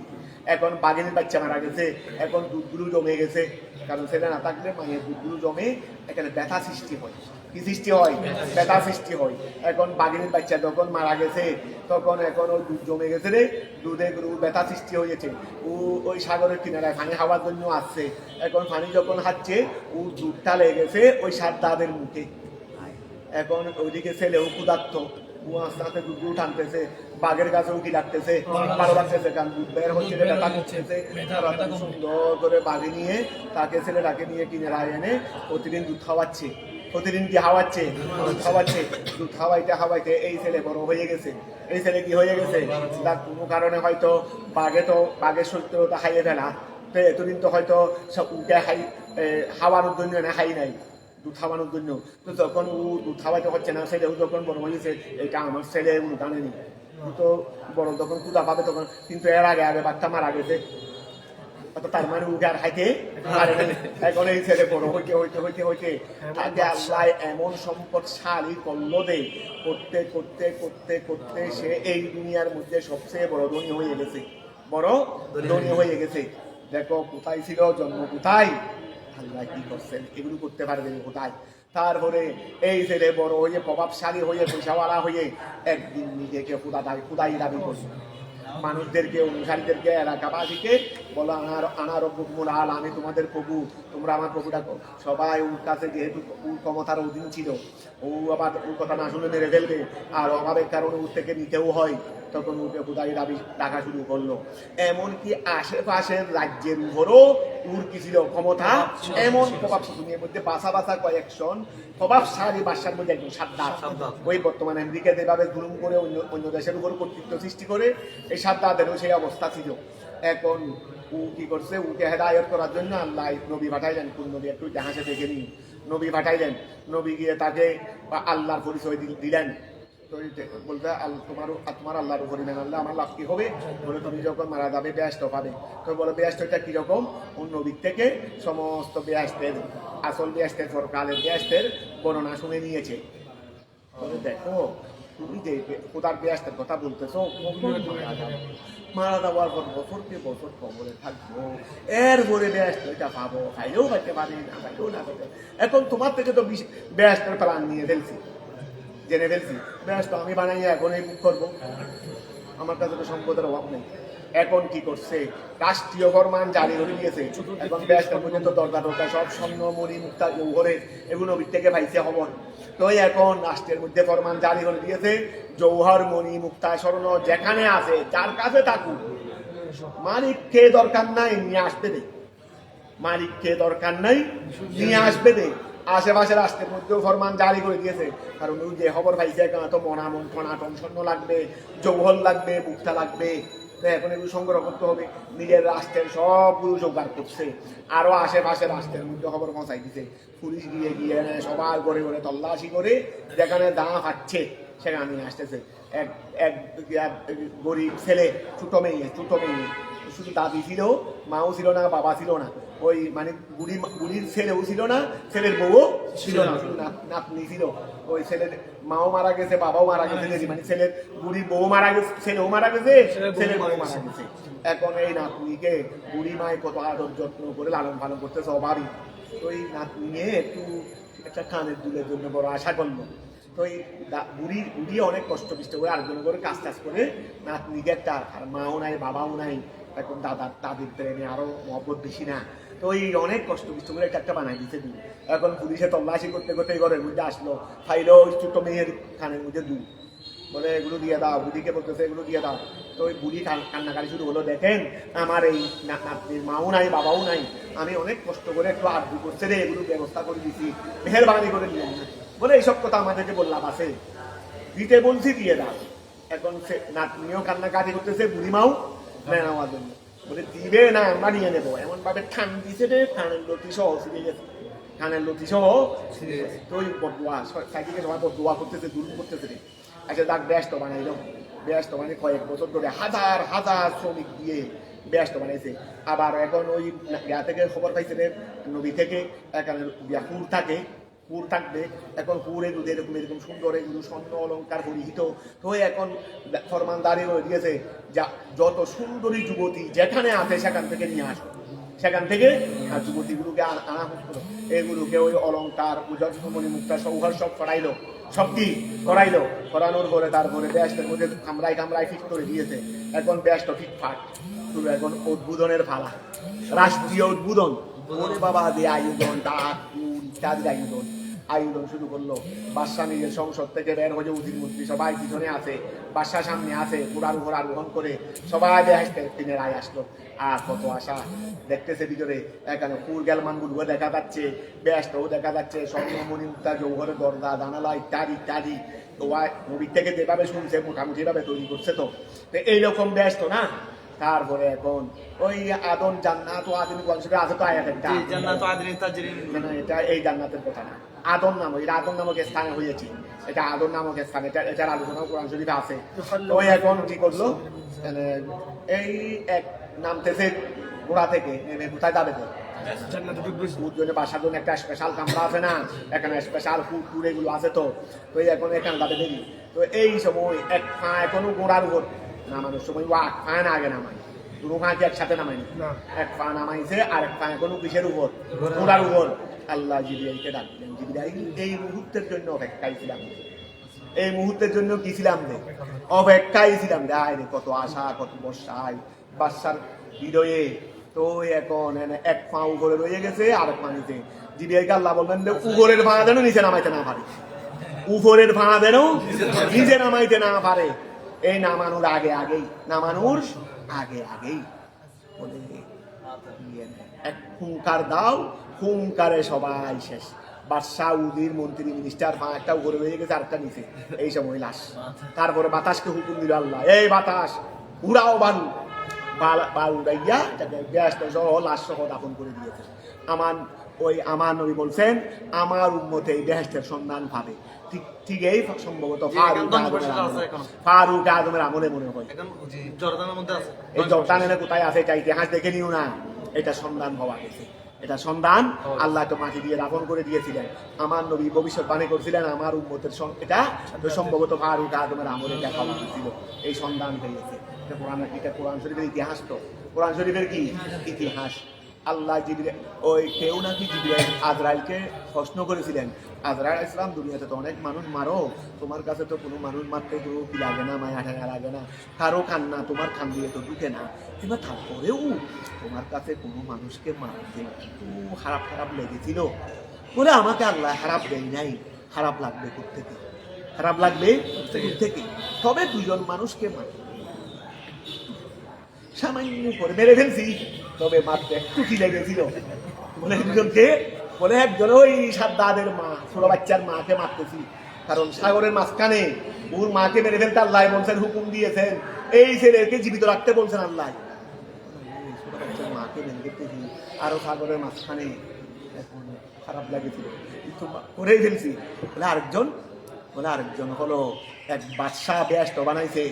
এখন বাঘিনীর বাচ্চা মারা গেছে, এখন দুধগুলো জমে গেছে, কারণ ছেলে না থাকলে মায়ের দুধগুলো জমে এখানে ব্যথা সৃষ্টি হয়। কি সৃষ্টি হয়? ব্যথা সৃষ্টি হয়। এখন বাঘিনীর বাচ্চা যখন মারা গেছে তখন এখন ওই দুধ জমে গেছে রে, দুধে গরু ব্যথা সৃষ্টি হয়েছে। ও ওই সাগরের কিনারায় পানি খাওয়ার জন্য আসছে। এখন পানি যখন খাচ্ছে ও দুধটা লেগেছে ওই সাদ্দাদের মুখে। এখন ওইদিকে ছেলেও ক্ষুধার্ত, ও আস্তে আস্তে দুধ টানতেছে, বাঘের কাছে উঠি লাগতেছে, ভালো লাগতেছে, কারণ দুধ বের হচ্ছে, সুন্দর করে বাঘে নিয়ে তাকে ছেলেটাকে নিয়ে কিনারায় এনে প্রতিদিন দুধ খাওয়াচ্ছে। প্রতিদিন কি খাওয়াচ্ছে? দুধ খাওয়াচ্ছে। দুধ খাওয়াইতে খাওয়াইতে এই ছেলে বড় হয়ে গেছে। এই ছেলে কি হয়ে গেছে? তার কোনো কারণে হয়তো বাঘের সত্যতা খাইয়ে ফেলা, তো এতদিন তো হয়তো সব উঠে খাওয়ানোর জন্য না খাই নাই, দুধ খাওয়ানোর জন্য। তো যখন ও দুধ খাওয়াইতে হচ্ছে না, ছেলেও যখন বড় হয়েছে, এটা আমার ছেলে টানেনি, তো বড় যখন ক্ষুধা পাবে তখন, কিন্তু এর আগে বাচ্চা মারা গেছে, তার মানে উঠে আর খাইতে পারেনি। এখন এই ছেলে বড় হইতে হইতে হইতে হইতে তাকে আল্লাহ এমন সম্পদশালী করলো দে, করতে করতে করতে করতে সে এই দুনিয়ার মধ্যে সবচেয়ে বড় ধনী হয়ে গেছে, বড় ধনী হয়ে গেছে। দেখো কোথায় ছিল জন্ম, কোথায় আল্লাহ কি করছেন, এগুলো করতে পারবেন কোথায়? তারপরে এই ছেলে বড় হয়ে প্রভাবশালী হয়ে পয়সাওয়ালা হয়ে একদিন নিজেকে খুদাই দাবি করছে। মানুষদেরকে, অনুসারীদেরকে, এলাকাবাসীকে বলো আনার রব্বুকুমুল আলা, আমি তোমাদের প্রভু, তোমরা আমার প্রভু ডাকো। সবাই ওর কাছে যেহেতু ক্ষমতার অধীন ছিল, ও আবার ওর কথা না শুনে মেরে ফেলবে, আর অভাবের কারণে ওর থেকে নিতেও হয়, তখন ওকে খুদাই দাবি ডাকা শুরু করলো। এমনকি আশেপাশের রাজ্যের উপরও ওর কি ছিল? ক্ষমতা। এমন প্রভাব দুনিয়ার মধ্যে বাসা কয়েকজন প্রভাবশালী বাদশার মধ্যে একজন সাদ্দাত, ওই বর্তমানে আমেরিকা যেভাবে জুলুম করে অন্য দেশের উপর কর্তৃত্ব সৃষ্টি করে, এই সাদ্দাতেরও সেই অবস্থা ছিল। এখন ও কি করছে? ওকে হেদায়ত করার জন্য আল্লাহ নবী পাঠাইলেন। কোন নবী? একটু জাহাজে দেখে নিন। নবী পাঠাইলেন। নবী গিয়ে তাকে আল্লাহর পরিচয় দিলেন। তো বলতে তোমার আল্লাহর উপর ইমান আনলে আমার লাভ কি হবে? বলে তুমি যখন মারা যাবে বেহেশত পাবে। তো বলে বেহেশতটা কিরকম? ওই নবীর থেকে সমস্ত বেহেশতের, আসল বেহেশতের, পরকালের বেহেশতের বর্ণনা শুনে নিয়েছে। বলে দেখো তুমি যে খোদার বেহেশতের কথা বলতেছো, মারা যাওয়ার পর বছরকে বছর কবরে থাকবো, এরপরে বেহেশত এটা পাবো, খাইলেও পাইতে পারি, না খাইলেও না পাইতে। এখন তোমার থেকে তো বেহেশতের প্ল্যান নিয়ে ফেলছি, জেনে ফেলছি, বেহেশত আমি বানাইয়া এখন এই বুক করবো, আমার কাছে তো সম্পদের অভাব নেই। এখন কি করছে? রাষ্ট্রীয় ফরমান জারি করে দিয়েছে। এখন বেহেশতের মধ্যে তো দরজা সব স্বর্ণ মণি মুক্তা জৌহরের, এগুলো থেকে পাইছে খবর। তো এখন রাষ্ট্রের মধ্যে ফরমান জারি করে দিয়েছে, জৌহর মণি মুক্তা স্বর্ণ যেখানে আছে, যার কাছে থাকুক, মালিককে দরকার নাই, নিয়ে আসতে দে। মালিককে দরকার নাই, নিয়ে আসবে দে। আশেপাশে রাষ্ট্রের মধ্যেও ফরমান জারি করে দিয়েছে, কারণ ওই যে খবর পাইছে এখানে তো মনামন টনাটন স্বর্ণ লাগবে, জৌহর লাগবে, মুক্তা লাগবে। এখন এগুলো সংগ্রহ করতে হবে। নিজের রাষ্ট্রের সবগুলো জোগাড় করছে। আরো আশেপাশে রাষ্ট্রের মধ্যে খবর পৌঁছাই দিছে। পুলিশ গিয়ে সবার ঘরে ঘরে তল্লাশি করে যেখানে দাম হাঁটছে সেখানে নিয়ে আসতেছে। এক এক গরিব ছেলে, ছোট মেয়ে, শুধু দাদি ছিল, মাও ছিল না, বাবা ছিল না, ওই মানে বুড়ির ছেলেও ছিল না, ছেলের বউও ছিল না, শুধু নাতনি ছিল। ওই ছেলের মাও মারা গেছে, বাবাও মারা গেছে, মানে ছেলের বুড়ির বউ মারা গেছে, ছেলেও মারা গেছে, ছেলের বউ মারা গেছে। এখন এই নাতনিকে বুড়ি মায় কত আদর যত্ন করে লালন পালন করতেছে অভাবী। তো এই নাতনি নিয়ে একটু একটা কানের দুলের জন্য বড় আশা করলো। তো এই বুড়ি অনেক কষ্ট পিষ্ট করে আরেকজন করে কাজ করে নাতনিকে একটা, আর মাও নাই, বাবাও নাই, এখন দাদির প্রেমে আরো মহব্বত বেশি না, তো এই অনেক কষ্ট বিষ্ট করে একটা বানাই দিতে দিল। এখন পুলিশে তল্লাশি করতে করতে ঘরের মধ্যে আসলো, ফাইলো ছোট মেয়ের কানের মধ্যে দুধ, বলে এগুলো দিয়ে দাও। বুড়িকে বলতেছে এগুলো দিয়ে দাও। তো ওই বুড়ি কান্নাকারি শুরু হলো, দেখেন আমার এই নাতনির মাও নাই, বাবাও নাই, আমি অনেক কষ্ট করে একটু আর্জি করছে রে, এগুলো ব্যবস্থা করে দিছি, মেহেরবানি করে নিলেন না। বলে এইসব কথা আমাদেরকে বললাম আছে, দিতে বলছি দিয়ে দাও। এখন সে নাতনিও কান্নাকাটি করতেছে, বুড়ি মাও নেওয়ার জন্য বলে দিবে না, আমরা নিয়ে নেবো। এমন ভাবে ঠান দিছে রে, কানের লতি সহ ছিঁড়ে গেছে, কানের লতি সহ ছিঁড়ে গেছে। তো ওই বদুয়া সাইকেলে সবাই বদুয়া করতেছে, দুর্গ করতেছে রে। আচ্ছা তাক ব্যস্ত বানাইল, ব্যস্ত মানে কয়েক বছর ধরে হাজার হাজার শ্রমিক দিয়ে ব্যস্ত বানাইছে। আবার এখন ওই ইয়া থেকে খবর পাইছে রে, নবী থেকে, এখানে হুর থাকে, হুর থাকবে। এখন হুরে দুধ এরকম এরকম সুন্দর, এগুলো স্বর্ণ অলঙ্কার পরিহিত। তো এখন ফরমান দাঁড়িয়ে হয়ে দিয়েছে, যা যত সুন্দরী যুবতী যেখানে আছে সেখান থেকে নিয়ে আসো, সেখান থেকে যুবতীগুলোকে আনা হলো, এগুলোকে ওই অলঙ্কার মণি মুক্তা সৌহার সব করাইলো, সব কি করাইলো, করানোর পরে তারপরে ব্যাসের মধ্যে কামরায় ফিট করে দিয়েছে। এখন ব্যাসটা ফিটফাট, শুরু এখন উদ্বোধনের পালা, রাষ্ট্রীয় উদ্বোধন। ওরে বাবা যে আয়োজন, ডাক ইত্যাদি আয়োজন শুরু করলো। বাদশা নিজের সংসদ থেকে বের হয়ে উজির মন্ত্রী সবাই পিছনে আছে, বাদশা সামনে আছে, ঘোড়ার উপর আরোহণ করে সবাই তিনি রায় আসলো। আর কত আশা দেখতেছে ভিতরে, এখানে ফুল গেলমান গুলো দেখা যাচ্ছে, ব্যস্তও দেখা যাচ্ছে, স্বর্ণমণি মুক্তা জৌহরের দরজা জানালা ইত্যাদি ইত্যাদি। তো নবীর থেকে যেভাবে শুনছে মোটামুটি ভাবে তৈরি করছে। তো এইরকম ব্যস্ত না। তারপরে এখন ওই আদন জান্নাত ও আদিন আছে তো আয়াতটা, এটা এই জান্নাতের কথা না, আদন নাম, এটা আদন নামক স্থানে হয়েছে, এটা আদন নামক স্থান, এটার আলোচনা কোরআন শরীফে আছে। তো এখন কি করলো, এই এক নামতেছে ঘোড়া থেকে নেমে কোথায় যাবে, বাসার জন্য একটা স্পেশাল কামরা আছে না, এখানে স্পেশাল ফুড এগুলো আছে। তো এখন এখানে যাবে দেরি। তো এই সময় এক পা এখনো ঘোড়ার উপর নামানোর সময় ও এক পা না আগে নামাই, দুটো পা কি একসাথে নামাইনি, এক পা নামাইছে আর এক পা এখনো কিসের উপর, ঘোড়ার উপর। আল্লাহ জিবরাইলকে ডাক দিলেন, জিবরাইল এই মুহূর্তের জন্য অপেক্ষায় ছিলাম, এই মুহূর্তের জন্য কি ছিলাম রে, অপেক্ষায় ছিলাম রে। আয় রে কত আশা, কত বর্ষায় বাদশার হৃদয়ে। তো এখন এক পা উপরে রয়ে গেছে আর এক পা নিচে। জিবরাইলকে আল্লাহ বললেন যে উপরের ভাড়া যেন নিচে নামাইতে না পারে, উপরের ভাড়া যেন নিচে নামাইতে না পারে। এই নামানোর আগে আগেই বলে এক হুঙ্কার দাও, হুঙ্কারে সবাই শেষ। বাদশাহ, উজির, মন্ত্রী, মিনিস্টার একটা উপরে রয়ে গেছে, আরেকটা নিচে, এই সময় লাশ। তারপরে বাতাসকে হুকুম দিল আল্লাহ, এই বাতাস উড়াও বালু, উড়াইয়া ব্যস্ত সহ লাশ সহ দাফন করে দিয়েছে। আমার নবী বলছেন আমার উম্মতে এই বেহেশতের সন্ধান পাবে। ঠিক এই সম্ভবত ফারুক আদমের আমলে মনে হয়, এই জর্দানের কোথায় আছে এটা ইতিহাস দেখে নিও না, এটা সন্ধান হওয়া গেছে, এটা সন্ধান আল্লাহ তো মাটি দিয়ে দাফন করে দিয়েছিলেন। আমার নবী ভবিষ্যৎবাণী করছিলেন আমার উম্মতের এটা সম্ভবত ফারুক আদমের আমলে এটা পাওয়া গেছিল, এই সন্ধান হয়েছে। এটা কোরআন শরীফের ইতিহাস। তো কোরআন শরীফের কি ইতিহাস। আল্লাহ ওই কেউ নাকি আজরাইলকে প্রশ্ন করেছিলেন, আজরাইল ইসলাম দুনিয়াতে তো অনেক মানুষ মারো, তোমার কাছে তো কোনো মানুষ মারতে তো কি লাগে না, মায়া ঠেঙা লাগে না, কারো কান্না তোমার কান দিয়ে তো ঢুকে না, এবার তারপরেও তোমার কাছে কোনো মানুষকে মারতে একটু খারাপ লেগেছিল বলে আমাকে আল্লাহ খারাপ দেয় নাই। খারাপ লাগবে কোত্থেকে, খারাপ লাগবে কোত্থেকে, তবে দুজন মানুষকে মার সামান্য করে মেরে ফেলছি, তবে মাত্র একটু কি লেগেছিল বলে একজনকে, বলে একজন ওই সাদ্দাদের মা, ছোট বাচ্চার মাকে মারতেছি, কারণ সাগরের মাঝখানে ওর মাকে মেরে ফেলতে আল্লাহ বলছেন, হুকুম দিয়েছেন, এই ছেলেকে জীবিত রাখতে বলছেন আল্লাহ, ছোট বাচ্চার মাকে মেরে ফেলতেছি, আরো সাগরের মাঝখানে। এখন খারাপ লাগেছিল কিন্তু করেই ফেলছি। বলে আরেকজন হলো এক বাদশাহ ব্যস্ত বানাইছে,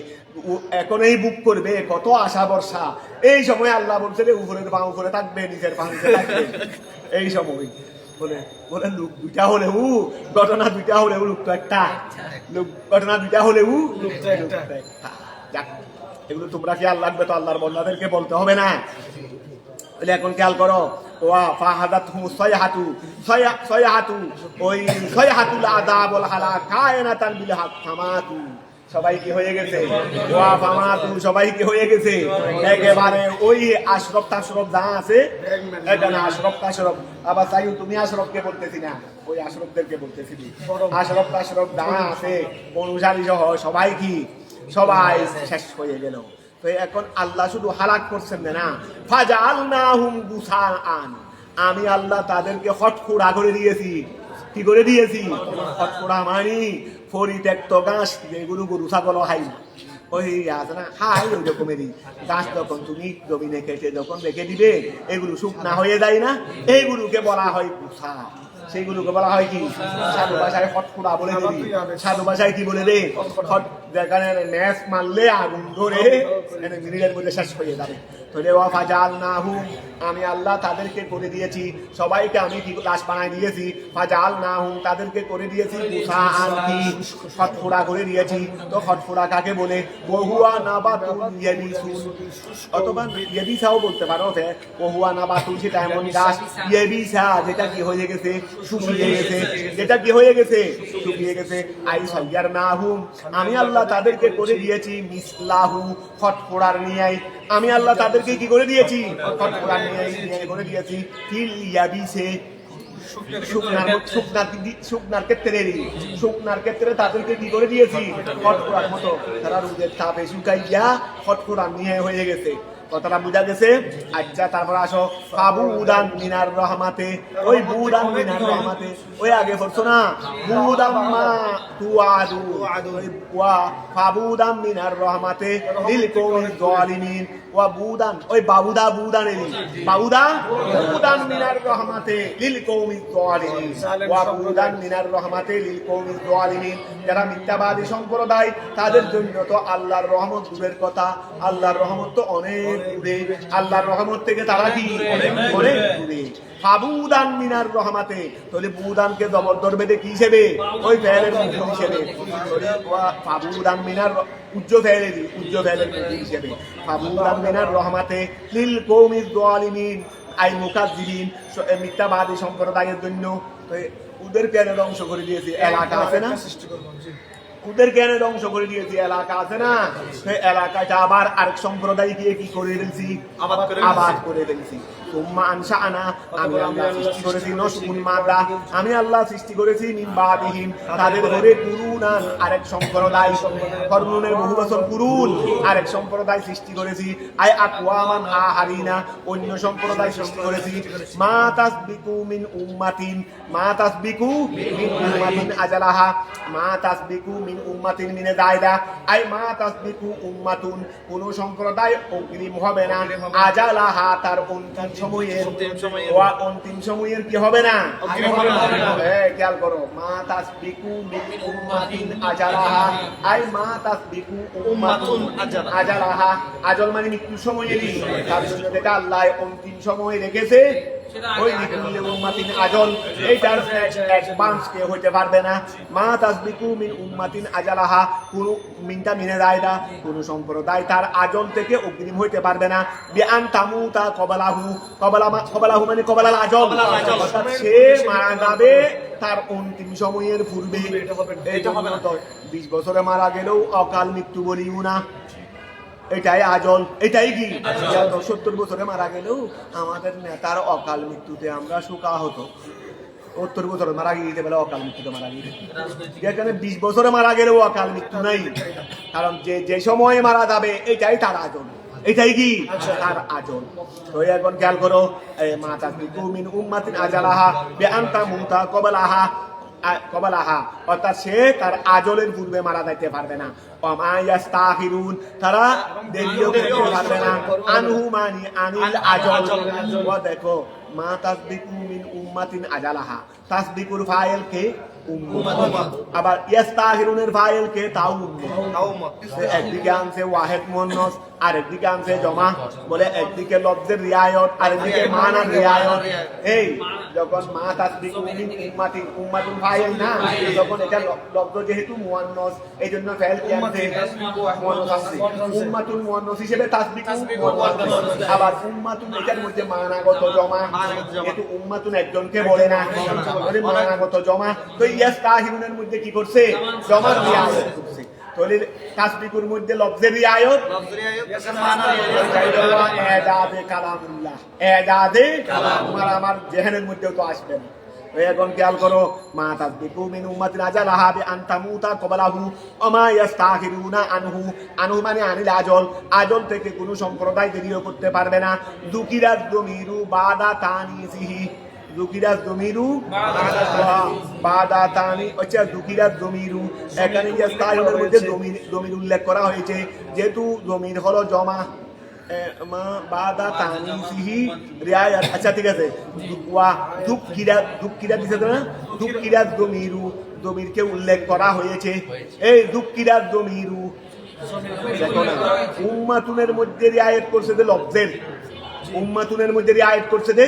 এখন এই বুক করবে, কত আশা বর্ষা। এই সময় আল্লাহ বলছে উপরের পা উপরে থাকবে, নিচের পা নিচে থাকবে। এই সময় বলে লোক দুইটা হলে ঘটনা দুইটা হলে লোক তো একটা, ঘটনা দুইটা হলে লোক তো একটা। যাক, এগুলো তোমরা খেয়াল রাখবে, তো আল্লাহর বন্দাদেরকে বলতে হবে না। এখন খেয়াল করো, সবাই কি হয়ে গেছে, সবাই কি হয়ে গেছে একেবারে ওই আশরফ তাশরফ যা আছে এখানে, আশরফ তাশরফ। আবার চাই তুমি আশরফকে বলতেছি না, ওই আশরফদেরকে বলতেছি। আশরফ তাশরফ যা আছে অনুসারী সহ সবাই শেষ হয়ে গেল। তো এখন আল্লাহ শুধু হালাক করছেন না, ফাজআলনাহুম গুসাআন, আমি আল্লাহ তাদেরকে হটফুড়া করে দিয়েছি। কি করে দিয়েছি? হটফুড়া মানে পরিত্যক্ত ঘাস, যেগুলো গরু ছাগল খাই না, ওই আছে না খাই, ওই রকমেরই গাছ যখন তুমি জমিনে কেটে যখন রেখে দিবে, এগুলো শুকনা হয়ে যায় না, এইগুলোকে বলা হয় গুসা। সেইগুলোকে বলা হয় কি সাধু ভাষায় খটখটা বলে দেবি। সাধু ভাষায় কি বলে রে, যেখানে ন্যাস মারলে আগুন ধরে মিনিটের মধ্যে শেষ হয়ে যাবে। আমি আল্লাহ তাদেরকে করে দিয়েছি, সবাইকে আমি কি লাশ বানাই দিয়েছি, ফাজাল না হুম তাদেরকে করে দিয়েছি খটফোড়া করে দিয়েছি। তো খটফোড়া কাকে বলে, বহুয়া না বা অথবা ইয়েবিসাও বলতে পারো। বহুয়া না বা তুলসী এমন গাছ ইয়েবিসা যেটা কি হয়ে গেছে, শুকিয়ে গেছে, যেটা কি হয়ে গেছে, শুকিয়ে গেছে। আই সাইয়ার না হুম আমি আল্লাহ তাদেরকে করে দিয়েছি মিসলাহু খটফোড়ার নিয়ে। আমি আল্লাহ তাদেরকে কি করে দিয়েছি, খটফোড়ার নিয়ে করে দিয়েছি। ফিল ইয়াবিসে শুকনার ক্ষেত্রে তাদেরকে কি করে দিয়েছি, খটফোড়ার মতো। তারা রোদের তাপে শুকাইয়া খটফোড়ার নিয়ে হয়ে গেছে। কথাটা বুঝা গেছে? আচ্ছা, তারপর আসো ফাবুদান মিনার রহমাতে। ওই বুদান মিনার রহমাতে ওই আগে পড়ছো না, বুদাম্মা তুআদু, ওই ওয়া ফাবুদান মিনার রহমাতে লিল কওমিজ জালিমিন। ওয়া বুদান ওই বাবুদা বুদানেরই বাবুদা বুদান মিনার রহমাতে লিল কওমিজ জালিমিন। ওয়া বুদান মিনার রহমাতে লিল কওমিজ জালিমিন। যারা মিথ্যাবাদী সম্প্রদায় তাদের জন্য তো আল্লাহর রহমত দূরের কথা, আল্লাহর রহমত তো অনেক দূরে, আল্লাহর রহমত থেকে তারা কি অনেক দূরে। ফাবুদান মিনার রহমাতে, তাহলে বুদানকে জবর ধরবে কি হিসেবে, ওই ফেলের মধ্যে হিসেবে। ফাবুদান মিনার উজ্জ ফেলের হিসেবে। ফাবুদান মিনার রহমাতে লিল কওমিজ জালিমিন আই মুকাজ্জিবিন, মিথ্যাবাদী সম্প্রদায়ের জন্য। তো ওদের কেন ধ্বংস করে দিয়েছে, এলাকা আছে না, ওদের কেন ধ্বংস করে দিয়েছি, এলাকা আছে না, সেই এলাকাটা আবার আরেক সম্প্রদায় গিয়ে কি করে ফেলছি, আবাদ করে ফেলছি। তুম্মা আনসা আনা আমি আল্লাহ সৃষ্টি করেছি, নসুন মাদা আমি আল্লাহ সৃষ্টি করেছি, মিন বাদিহিম তাদের ঘরে কুরুনান আরেক সম্প্রদায়, কর্ণের বহু বছর কুরুন আরেক সম্প্রদায় সৃষ্টি করেছি। আই আকওয়ামান আহারিনা অন্য সম্প্রদায় সৃষ্টি করেছি। মা তাসবিকু মিন উম্মাতিন, মা তাসবিকু মিন উম্মাতিন আজালাহা, মা তাসবিকু মিন উম্মাতিন মিনে দায়দা আই মা তাসবিকু উম্মাতুন কোন সম্প্রদায় অগ্রিম হবে না, আজালাহা তার অন্তিম সময়ের, ওয়া অন্তিম সময়ের কি হবে না, খেয়াল করো। মা তাসবিকু মিন উম্মাতিন আজালাহা আই মা তাসবিকু উম্মাতুন আজালাহা, আজল মানে মৃত্যু সময়েরই, তার জন্য যেটা আল্লাহ অন্তিম সময় রেখেছে ওই লিকুল্লি উম্মাতিন আজল, এইটার অ্যাডভান্স কে হইতে পারবে না। মা তাসবিকু মিন উম্মাতিন আজালাহা কোন মিনটা মিনে যায় না, কোন সম্প্রদায় তার আজল থেকে অগ্রিম হইতে পারবে না। বিআন তামুতা কবালাহু, কবালাহু মানে কবালাল আজল, অর্থাৎ সে মারা যাবে তার অন্তিম সময়ের পূর্বে। এটা হবে না, 20 বছরে মারা গেলেও অকাল মৃত্যু বলিও না, এটাই আজল, এটাই কি 70 বছরে মারা গেলেও আমাদের নেতার অকাল মৃত্যুতে আমরা শোকাহত। 70 বছরে মারা গিয়ে বলে অকাল মৃত্যুতে মারা গিয়ে, যেখানে 20 বছরে মারা গেলেও অকাল মৃত্যু নাই, কারণ যে সময় মারা যাবে এটাই তার আজল, এটাই কি তার আজল। তো এখন খেয়াল করো, মা তাসবিকু মিন উম্মাতিন আজালাহা বিআন তামুতা কবালাহা, অর্থাৎ সে তার আজলের পূর্বে মারা যাইতে পারবে না। তারা দেরিও করতে পারবে না, আনহু মানি আনিল আজল। দেখো মা তাসবিকু মিন উম্মাতিন আজালাহা, তাসবিকুর ফাইল কে আবার ইয়াস্তাহিরুনের ফাইল কে তাও একদিকে আনছে ওয়াহিদ মুন্নাস আর একদিকে আনছে জমা, বলে একদিকে লফজের রিয়ায়ত আর একদিকে মানার রিয়ায়ত। এই যখন মা তাসবিকু মিন উম্মাতিন, উম্মাতুন ফাইল না, তখন এটা লফজ যেহেতু মুয়ান্নাস এইজন্য ফাইল কি আনছে মুয়ান্নাস আছে, উম্মাতুন মুয়ান্নাস হিসেবে তাসবিকু মুয়ান্নাস। আবার উম্মাতুন এটার মধ্যে মানাগত জমা, যেহেতু উম্মাতুন একজনকে বলে না, বলে মানাগত জমা। তো ইয়াস্তাহিরুনের মধ্যে কি করছে, জমার রিয়ায়ত করছে। তাহলে তাসবিকুর মধ্যে লফজের রিয়ায়ত, এজাজে কালামুল্লাহ, এজাজে কালাম আমার জেহেনের মধ্যেও তো আসবে না। এখন খেয়াল করো, মা তাসবিকু মিন উম্মাতিন আজালাহা বিআন তামুতা কবালাহু ওয়া মা ইস্তাখিরুনা আনহু, আনহু মানে আনিল আজল, আজল থেকে কোনো সম্প্রদায় দেরিও করতে পারবে না। যুকিরাত যমিরু বাদা তানিসিহি, যুকিরাত যমিরু বাদা তানি, আচ্ছা যুকিরাত যমিরু এখানে ইস্তাহিরুনের মধ্যে যমির উল্লেখ করা হয়েছে, যেহেতু যমির হলো জমা, বাদা তানিসিহি রিয়ায়াত। আচ্ছা ঠিক আছে, ওয়া দুঃখিরা দিছে না, দুঃখিরা দমিরু, দমিরকে উল্লেখ করা হয়েছে। এই দুঃখিরা দমিরু দেখো না, উম্মাতুনের মধ্যে রিয়ায়াত করছে যে লফজের, উম্মাতুনের মধ্যে রিয়ায়াত করছে যে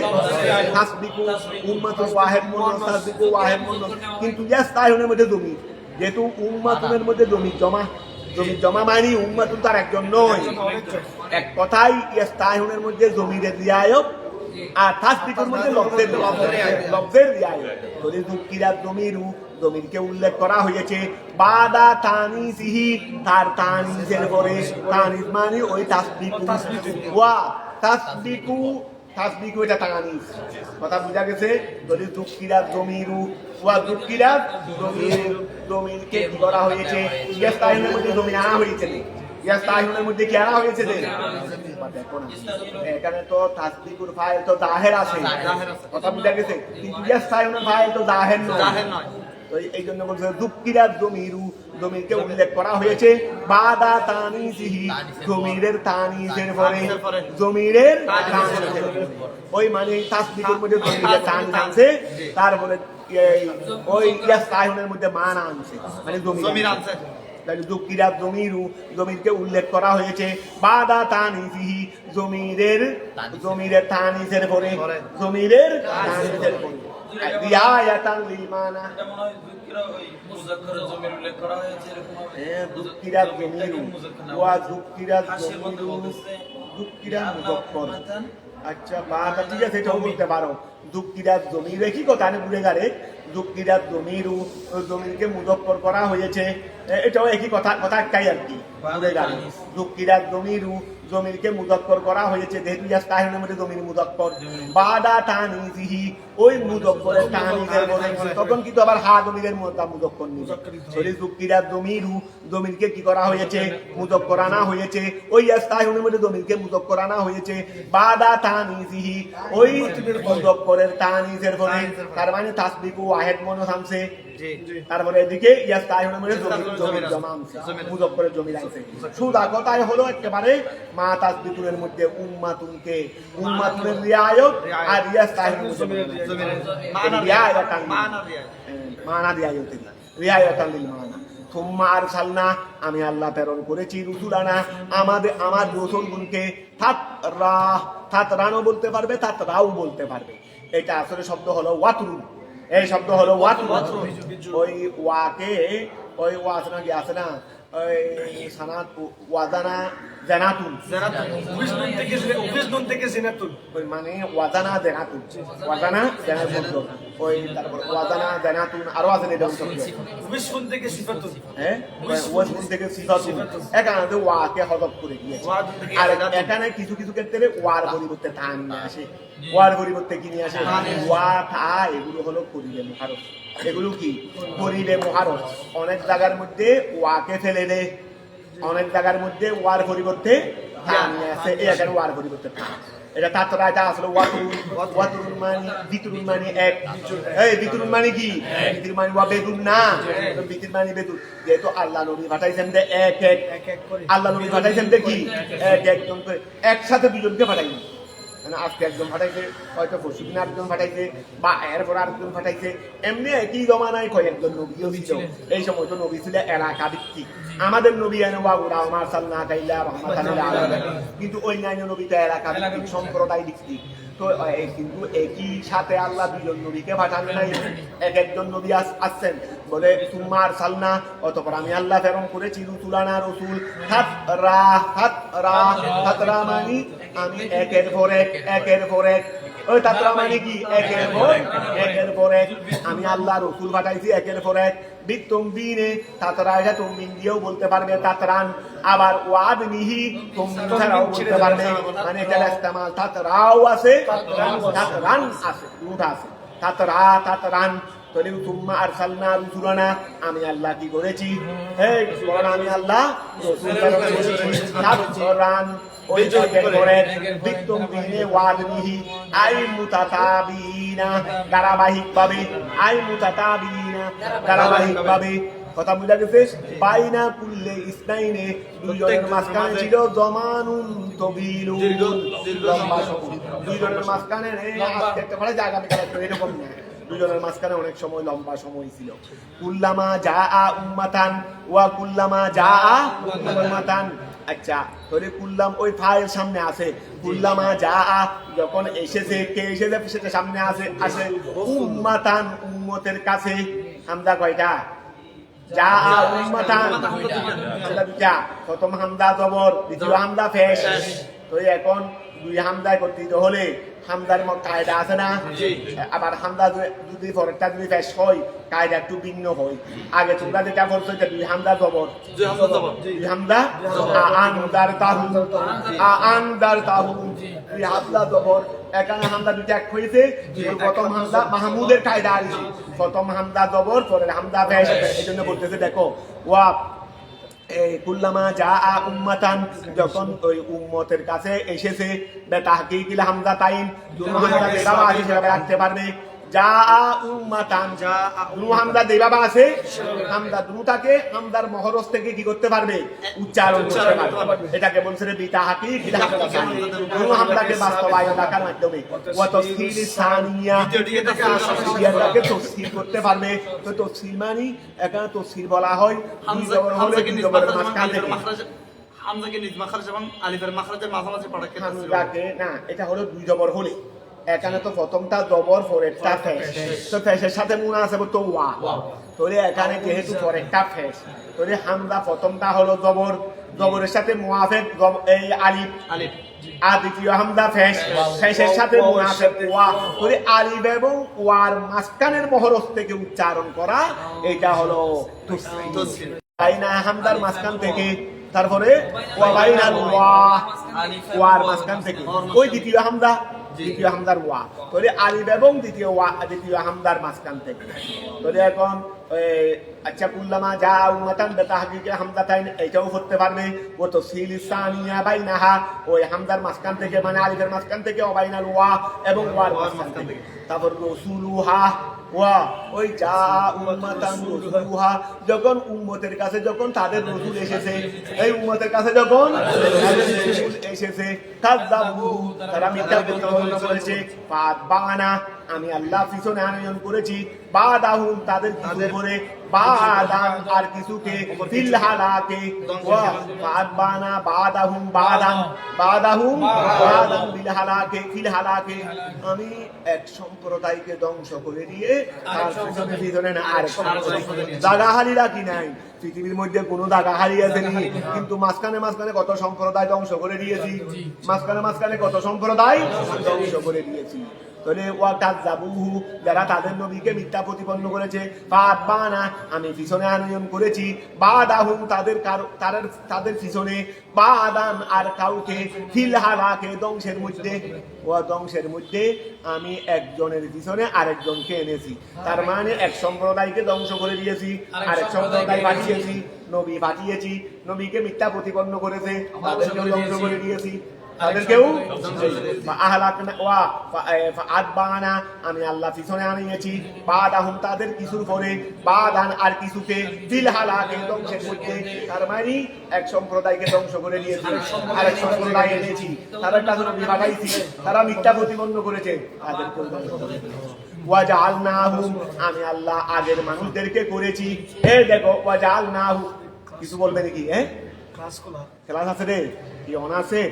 তাসবিকু, উম্মাতুন ওয়াহিদ মুন্নাস, তাসবিকু ওয়াহিদ মুন্নাস, কিন্তু ইয়াস্তাহিনের মধ্যে দমির, যেহেতু উম্মাতুনের মধ্যে দমির জমা, জমির জমা মানে উম্মাতুন তার একজন নয়, এক কথাই ইয়াস্তাহিনের মধ্যে জমিরের রিয়ায়াত আর তাসবিকুর মধ্যে লফজের রিয়ায়াত। যদি দুঃখিরা দমিরু, দমিরকে উল্লেখ করা হয়েছে বাদা তানিসিহি, তার তানিসের পরে, তানিস মানে ওই তাসবিকু, ওয়া তাসবিকু, তাসবিকু এটা তানিস, কথা বুঝা গেছে। যদি দুঃখিরা দমিরু ওয়া দুঃখিরা দমির, দমিরকে কি করা হয়েছে, ইয়াস্তাহিনের মধ্যে দমির আনা হয়েছে, ইয়াস্তাহিনের মধ্যে কি আনা হয়েছে যে, দেখো না এখানে তো তাসবিকুর ফাইল তো জাহের আছে, কথা বুঝা গেছে, কিন্তু ইয়াস্তাহিনের ফাইল তো জাহের নয়। তো এই জন্য বলছে দুঃখিরা দমিরু, দমিরকে উল্লেখ করা হয়েছে বাদা তানিসিহি, দমিরের তানিসের পরে, দমিরের তানিসের পরে, ওই মানে তাসবিকুর মধ্যে দমিরের তানিস আনছে, তারপরে ওই ইয়াস্তাহিনের মধ্যে মান আনছে, মানে দমির আনছে। দুঃখিরা দমিরু, দমিরকে উল্লেখ করা হয়েছে বাদা তানিসিহি, দমিরের তানিসের পরে, দমিরের তানিসের পরে, রিয়ায়াতান লিল মানা। দুঃখিরা দমিরু ওয়া দুঃখিরা দমিরু, দুঃখিরা মুযাক্কার। আচ্ছা বাদা ঠিক আছে, এটাও বলতে পারো, দুঃখিরা দমির একই কথা, আমি ভুলে গেলে, দুঃখিরা দমিরু, দমিরকে মুযাক্কার করা হয়েছে, এটাও একই কথা, কথা একটাই আর কি, ভুলে গেলে। দুঃখিরা দমিরু, জমিরকে মুযাক্কার করা হয়েছে, যেহেতু ইয়াস্তাহিনের মধ্যে জমির মুযাক্কার, বাদা তানিসিহি, ওই মুযাক্কারের তানিসের পরে, তখন কিন্তু আবার হা জমিরের মধ্যে মুযাক্কার নিবে। সরি দুঃখিরা দমিরু, জমিরকে কি করা হয়েছে, মুযাক্কার আনা হয়েছে, ওই ইয়াস্তাহিনের মধ্যে জমিরকে মুযাক্কার আনা হয়েছে বাদা তানিসিহি, ওই মুযাক্কারের তানিসের পরে, তার মানে তাসবিকু ওয়াহিদ মুন্নাস আনছে, তারপরে এদিকে ইয়াস্তাহিনের মধ্যে জমির জমা আনছে, মুযাক্কারের জমির আনছে। সুদা কথাই হলো একেবারে মা তাসবিকুরের মধ্যে উম্মাতুনকে, উম্মাতুনের রিয়ায়াত আর ইয়াস্তাহিনের মধ্যে রিয়ায়াতান, মানা রিয়ায়াতান লিল মানা। সুম্মা আরসালনা, আমি আল্লাহ প্রেরণ করেছি রুসুলানা, আমার রাসূলগণকে, তাতরাও বলতে পারবে, তাতরাও বলতে পারবে। এটা আসলে শব্দ হলো ওয়াতরু, এই শব্দ হলো ওয়াতরু। ওই ওয়াকে, ওই ওয়াসনা কি আছে না, ওই সানাত ওয়াজানা জানাতুন, ওই মানে ওয়াজানা জানাতুন, ওয়াজানা জানাতুন, ওই তারপর ওয়াজানা জানাতুন আরো আছে এটা শব্দ, ওয়াসফুন থেকে সিফাতুন, হ্যাঁ ওয়াসফুন থেকে সিফাতুন, এখানে ওয়াকে হযফ করে দিয়েছে। আর এখানে কিছু কিছু ক্ষেত্রে ওয়ার পরিবর্তে তা নিয়ে আসে, ওয়ার পরিবর্তে কি নিয়ে আসে, ওয়া তা, এগুলো হলো করিলে মুহারফ, এগুলো কি করিলে মুহারফ। অনেক জায়গার মধ্যে ওয়াকে ফেলে দে, অনেক জায়গার মধ্যে ওয়ার পরিবর্তে তা নিয়ে আসে, এই এখানে ওয়ার পরিবর্তে তা। এটা তাতরা, এটা আসলে ওয়াতুরুন, ওয়াতুরুন মানে বিতরুন মানে এক, এই বিতরুন মানে কি, বিতরুন মানে ওয়া বেদুন না, বিতরুন মানে বেদুন। যেহেতু আল্লাহ নবী পাঠাইছেন যে এক এক, আল্লাহ নবী পাঠাইছেন যে কি এক একজন করে, একসাথে দুজনকে পাঠাইনি, আজকে একজন ফাটাইছে, হয়তো পরশু দিন আরেকজন ফাটাইছে, বা এরপর আরেকজন ফাটাইছে, এমনি একই জমানায় কয়েকজন নবীও ছিল। এই সময় তো নবী ছিল এলাকা ভিত্তিক, আমাদের নবী কিন্তু অন্যান্য নবীতে এলাকা ভিত্তিক, সম্প্রদায় ভিত্তিক। তো কিন্তু একই সাথে আল্লাহ দুজন নবীকে পাঠান নাই, এক একজন নবী আসছেন বলে সুম্মা আরসালনা, অতঃপর আমি আল্লাহ প্রেরণ করেছি রুসুলানা, রসুল, তাতরা মানে আমি একের পর এক, একের পর এক, ওই তাতরা মানে কি একের পর এক, আমি আল্লাহ রসুল পাঠাইছি একের পর এক। বিতুম বিনে, তাতরা এটা তুমিন দিয়েও বলতে পারবে তাতরান, আবার ওয়াদ মিহি তুমিন ছাড়াও বলতে পারবে, মানে এটা ইস্তেমাল তাতরাও আছে, তাতরান আছে, দুটো আছে, তাতরা তাতরান। তবে তুম্মা আরসালনা রুসুলানা, আমি আল্লাহ কি করেছি, এই আমি আল্লাহ রসুল প্রেরণ করেছি, তাতরান ওই একের পর এক, বিতুম বিনে ওয়াদ মিহি, আই মুতাতাবিনা ধারাবাহিক ভাবে, আই মুতাতাবিনা ধারাবাহিক ভাবে, কথা বুঝা গেছে? বাইনা কুল্লে ইসনাইনে, দুইজনের মাঝখানে ছিল জমানুন তবিলুন, লম্বা সময়। দুইজনের মাঝখানে আজকে একটা করে জায়গা এরকম না, দুজনের মাঝখানে অনেক সময় লম্বা সময় ছিল। কুল্লামা জাআ উম্মাতান ওয়া কুল্লামা জাআ উম্মাতান। আচ্ছা, তাহলে কুল্লাম ওই ফাইল সামনে আছে, কুল্লামা জাআ যখন এসেছে, কে এসেছে সেটা সামনে আসে উম্মাতান উম্মতের কাছে। হামজা কয়টা? জাআ উম্মাতান, সেটা দুটা। প্রথম হামজা জবর, দ্বিতীয় হামজা পেশ। তো এখন দুই হামজায় করতে হলে হামজার কায়দা আছে না? আবার হামজা যদি পরেরটা যদি পেশ হয় কায়দা একটু ভিন্ন হয়। আগে তোমরা যেটা বলছো যে দুই হামজা জবর, দুই হামজা আনদার তাহু, আনদার তাহু, দুই হামজা জবর। এখানে হামজা দুটো এক হয়েছে, প্রথম হামজা মাহমুদের কায়দা আছে, প্রথম হামজা জবর পরের হামজা পেশ। এই জন্য বলতেছে দেখো ওয়া কুল্লামা জাআ উম্মাতান, যখন ওই উম্মতের কাছে এসেছে, তাহকিকিল হামজাতাইন, দুটো হামজা দেবাবা হিসেবে রাখতে পারবে। জাআ উম্মাতান, দুটো হামজা দেবাবা আছে, হামজা দুটাকে হামজার মহরজ থেকে কি করতে পারবে? উচ্চারণ করতে পারবে। এটাকে বলছে রে বিতাহকিকিল হামজাতাইন, দুটো হামজাকে বাস্তবায়ন রাখার মাধ্যমে। ওয়া তাসহিল সানিয়া, এটাকে তাসহিল করতে পারবে। তো তাসহিল মানে এখানে তাসহিল বলা হয় হামজাকে নিজ মাখরাজ এবং আলিফের মাখরাজের মাঝামাঝি পড়াকে হামজাকে না, এটা হলো দুই জবর হলে। এখানে তো প্রথমটা জবর পরেরটা ফেশ, তো ফেশের সাথে মুনাসাবত তো ওয়া, তাহলে এখানে যেহেতু পরেরটা ফেশ, তাহলে হামজা প্রথমটা হলো জবর, জবরের সাথে মুআফিক এই আলিফ, আর দ্বিতীয় হামজা ফেশ, ফেশের সাথে মুনাফিক ওয়া। তাহলে আলিফ এবং ওয়ার মাঝখানের মহরজ থেকে উচ্চারণ করা, এটা হলো তাসহিল। বাইনা হামজার মাঝখান থেকে, তারপরে ওয়া বাইনাল ওয়া, ওয়ার মাঝখান থেকে ওই দ্বিতীয় হামজা, দ্বিতীয় হামজার ওয়া, তাহলে আলিফ এবং দ্বিতীয় ওয়া, দ্বিতীয় হামজার মাঝখান থেকে। তাহলে এখন আচ্ছা কুল্লামা জাআ উম্মাতান বিতাহকিকি হামজাতাইন, এটাও করতে পারবে। ও তাসহিল সানিয়া বাইনাহা, ওই হামজার মাঝখান থেকে মানে আলিফের মাঝখান থেকে, ও বাইনাল ওয়া এবং ওয়ার মাঝখান থেকে। তারপর রাসূলুহা ওয়া, ওই জাআ উম্মাতান রাসূলুহা, যখন উম্মতের কাছে যখন তাদের রাসূল এসেছে, এই উম্মতের কাছে যখন রাসূল এসেছে, কাযাবু, তারা মিথ্যা প্রতিপন্ন করেছে। ফাতবানা, আমি আল্লাহ পিছনে আনয়ন করেছি, বাদাহুম, তাদের কিছু করে, বাদান আর কিছুকে, ফিল হালাকে ওয়া ফাতবানা বাদাহুম বাদান, বাদাহুম বাদান ফিল হালাকে, ফিল হালাকে, আমি এক সম্প্রদায়কে ধ্বংস করে দিয়ে তার পিছনে পিছনে না আর দাগাহারি রাখি নাই। পৃথিবীর মধ্যে কোনো দাগাহারি আসেনি, কিন্তু মাঝখানে মাঝখানে কত সম্প্রদায় ধ্বংস করে দিয়েছি, মাঝখানে মাঝখানে কত সম্প্রদায় ধ্বংস করে দিয়েছি। তাহলে ওয়া কাযাবুহু, যারা তাদের নবীকে মিথ্যা প্রতিপন্ন করেছে, ফাতবানা, আমি পিছনে আনয়ন করেছি, বাদাহুম, তাদের পিছনে, বাদান আর কাউকে, ফিল হালাকে, ধ্বংসের মধ্যে, ওয়া ধ্বংসের মধ্যে আমি একজনের পিছনে আরেকজনকে এনেছি। তার মানে এক সম্প্রদায়কে ধ্বংস করে দিয়েছি, আরেক সম্প্রদায় পাঠিয়েছি, নবী পাঠিয়েছি, নবীকে মিথ্যা প্রতিপন্ন করেছে, তাদেরকেও ধ্বংস করে দিয়েছি, তাদেরকেও আহলাকনা ওয়া ফাআতবানা, আমি আল্লাহ পিছনে আনিয়েছি, বাদাহুম, তাদের কিছুর পরে, বাদান আর কিছুকে, ফিল হালাকে, ধ্বংসের মধ্যে। তার মানে এক সম্প্রদায়কে ধ্বংস করে দিয়েছি, আরেক সম্প্রদায় এনেছি, তাদের কাছে নবী পাঠাইছি, তারা মিথ্যা প্রতিপন্ন করেছে, তাদেরকেও ধ্বংস করে দিয়েছি। ওয়াজআলনাহুম, আমি আল্লাহ আগের মানুষদেরকে করেছি, এই দেখো ওয়াজআলনাহু, কিছু বলবে নাকি? ক্লাস আছে রে, কি অন আছে?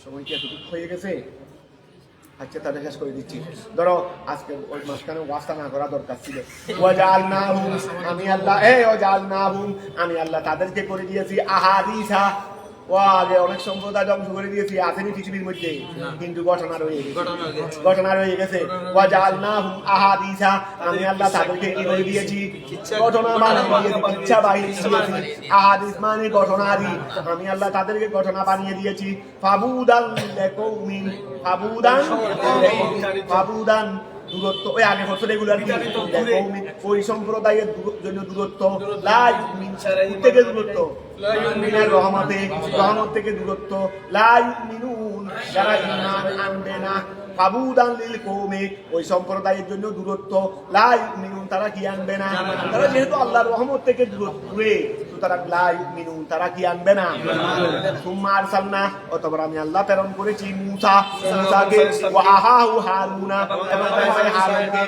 সময় কি এতটুকু হয়ে গেছে? আচ্ছা, তাহলে শেষ করে দিচ্ছি। ধরো আজকে ওই মাঝখানে ওয়াস্তা না করা দরকার ছিল। ওয়াজআলনাহুম, আমি আল্লাহ, ওয়াজআলনাহুম, আমি আল্লাহ তাদেরকে করে দিয়েছি আহাদিসা, ও আগে অনেক সম্প্রদায় ধ্বংস করে দিয়েছি, আসেনি পৃথিবীর মধ্যে, কিন্তু ঘটনা রয়ে গেছে। ওয়াজআলনাহুম আহাদিসা, আমি আল্লাহ তাদেরকে কি করে দিয়েছি? ঘটনা বানিয়ে দিয়েছি, ইচ্ছা বাহিনী দিয়েছি। আহাদিস মানে ঘটনারি, আমি আল্লাহ তাদেরকে ঘটনা বানিয়ে দিয়েছি। ফাবুদান লিকৌমিন, ফাবুদান দূরত্ব, ওই আগে বছর এগুলো আর কি, ওই সম্প্রদায়ের জন্য দূরত্ব, থেকে দূরত্ব, রহমত থেকে দূরত্ব, যারা ঈমান আনবে না, ফাবুদান লিল কওমি, ওই সম্প্রদায়ের জন্য দূরত্ব, লা ইউমিনুন, তারা কি আনবে না, তারা যেহেতু আল্লাহর রহমত থেকে দূরে, সুতরাং লা ইউমিনুন, তারা কি আনবে না। সুম্মা আরসালনা, অতঃপর আমি আল্লাহ প্রেরণ করেছি মুসাকে ওয়া আহাহু হারুনা, এবং হারুনকে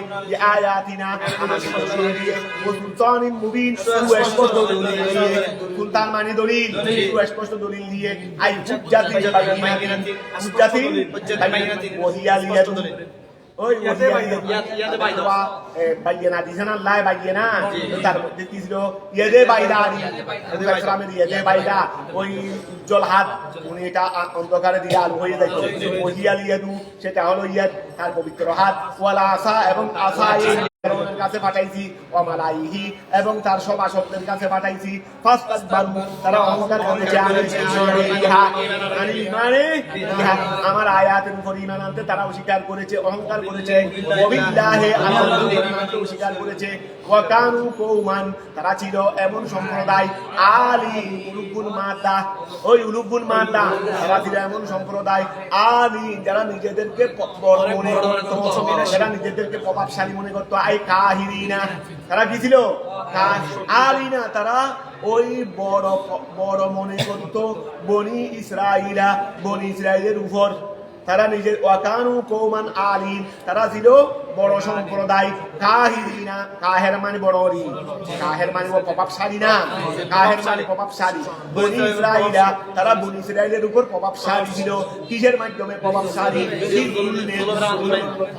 আয়াতিনা আমাদের দলিল দিয়ে, ও সুলতানিন মুবিন, সুস্পষ্ট দলিল দিয়ে, সুলতান মানে দলিল, সুস্পষ্ট দলিল দিয়ে, আই হুজ্জাতিন বাইয়িনাতিন, হুজ্জাতিন বাইয়িনাতিন, ওয়া হিয়া লিয়াদুন, ওই ইয়াদে বাইয়িনা দিছেন আল্লাহ, বাইয়িনা তার মধ্যে কি ছিল, ইয়াদে বাইদা, ইসলামের ইয়াদে বাইদা, ওই উজ্জ্বল হাত, উনি এটা অন্ধকারে দিয়ে আলো হয়ে যাইত, ওয়া হিয়া লিয়াদু, সেটা হলো ইয়াদ, তার পবিত্র হাত, ওয়ালা আসা, এবং আসা ফেরাউনের কাছে পাঠাইছি, ওয়া মালাইহি, এবং তার সভাসদদের কাছে পাঠাইছি, ফাস্তাকবারু, তারা অহংকার করেছে, আমার আয়াতের উপর ঈমান আনতে তারা অস্বীকার করেছে, অহংকার করেছে, ওয়াবিল্লাহি, আল্লাহকে অস্বীকার করেছে, ওয়া কানু কওমান, তারা ছিল এমন সম্প্রদায়, আলী উলুবুল মাদা, ওই উলুবুল মাদা, তারা ছিল এমন সম্প্রদায়, আলী, যারা নিজেদেরকে বড় মনে করত, যারা নিজেদেরকে প্রভাবশালী মনে করত, আই কাহিরিনা, তারা কি ছিল, আলিনা, তারা ওই বড় মনে করত বনি ইসরাইলের উপর, তারা নিজের, ওয়াকানু কওমান আলিন, তারা ছিল বড় সম্প্রদায়, কাহিরিনা, কাহের মানে বড়, কাহের মানে প্রভাবশালী না, কাহের মানে প্রভাবশালী, বনি ইসরাইলা, তারা বনি ইসরাইলের উপর প্রভাবশালী ছিল, কিসের মাধ্যমে প্রভাবশালী,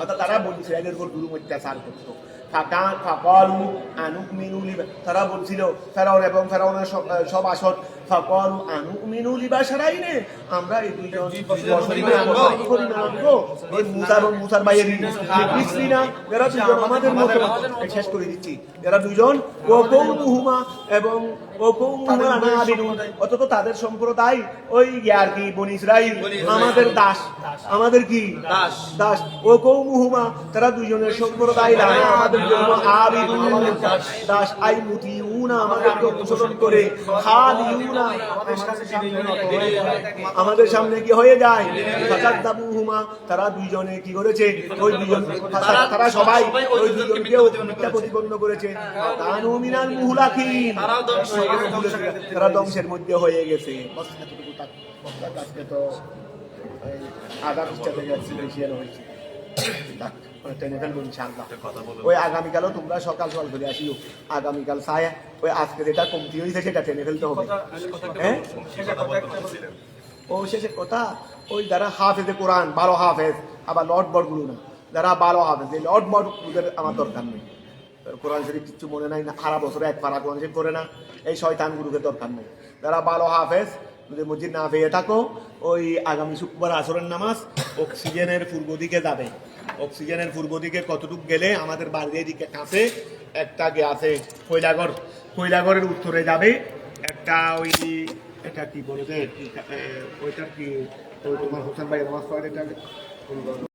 অর্থাৎ তারা বনি ইসরাইলের উপর জুলুম অত্যাচার করত। তারা বলছিল, ফেরাউন এবং ফেরাউনের সব আসর, ফাকালু আনুমিনু লিবাশারাইনে, আমরা এই দুইজন মুসা এবং মুসার ভাইয়ের মিসলিনা, যারা দুইজন আমাদের মতো, শেষ করে দিচ্ছি, যারা দুইজন ও কওমুহুমা এবং ও কওমুহুমা নাবিনুন, অথচ তাদের সম্প্রদায় ওই আর কি বনি ইসরাইল আমাদের দাস, আমাদের কি দাস, ও কওমুহুমা, তারা দুইজনের সম্প্রদায় আমাদের জন্য আবিদুন, দাস, আই মুতিউনা, আমাদেরকে অনুসরণ করে, খালিউনা, আমাদের সামনে কি হয়ে যায়, ফাকাদ্দাবুহুমা, তারা দুইজনে কি করেছে, ওই দুইজন, তারা সবাই ওই দুইজনকে মিথ্যা প্রতিপন্ন করেছে, কানু মিনাল মুহলাকিন, তারা ধ্বংসের মধ্যে হয়ে গেছে। আজকে তো আগাম ইচ্ছা থেকে এক্সিবিশন হয়েছে, ওই আগামীকালও তোমরা সকাল সকাল করে আসিও, আগামীকাল ছায়া ওই আজকে যেটা কমতি হয়েছে সেটা টেনে ফেলতে হবে। হ্যাঁ, ও শেষের কথা, ওই যারা হাফেজে কোরআন, 12 হাফেজ, আবার লট বড়গুলো না, যারা 12 হাফেজ, এই লট বড়গুলোদের আমার দরকার নেই, কোরআন শরীফ কিচ্ছু মনে নাই না, সারা বছরে এক পারা কোরআন শরীফ করে না, এই শয়তান গুরুকে দরকার নেই। যারা 12 হাফেজ, যদি মসজিদ না পেয়ে থাকো, ওই আগামী শুক্রবার আসরের নামাজ অক্সিজেনের পূর্ব দিকে যাবে, অক্সিজেনের পূর্ব দিকে কতটুকু গেলে আমাদের বাড়ির দিকে কাছে একটা আছে কৈলাগড়ের উত্তরে যাবে একটা, ওই এটা কি বলে, ওইটার কি, ওই তোমার হোসেন ভাই নামাজ পড়ে, এটা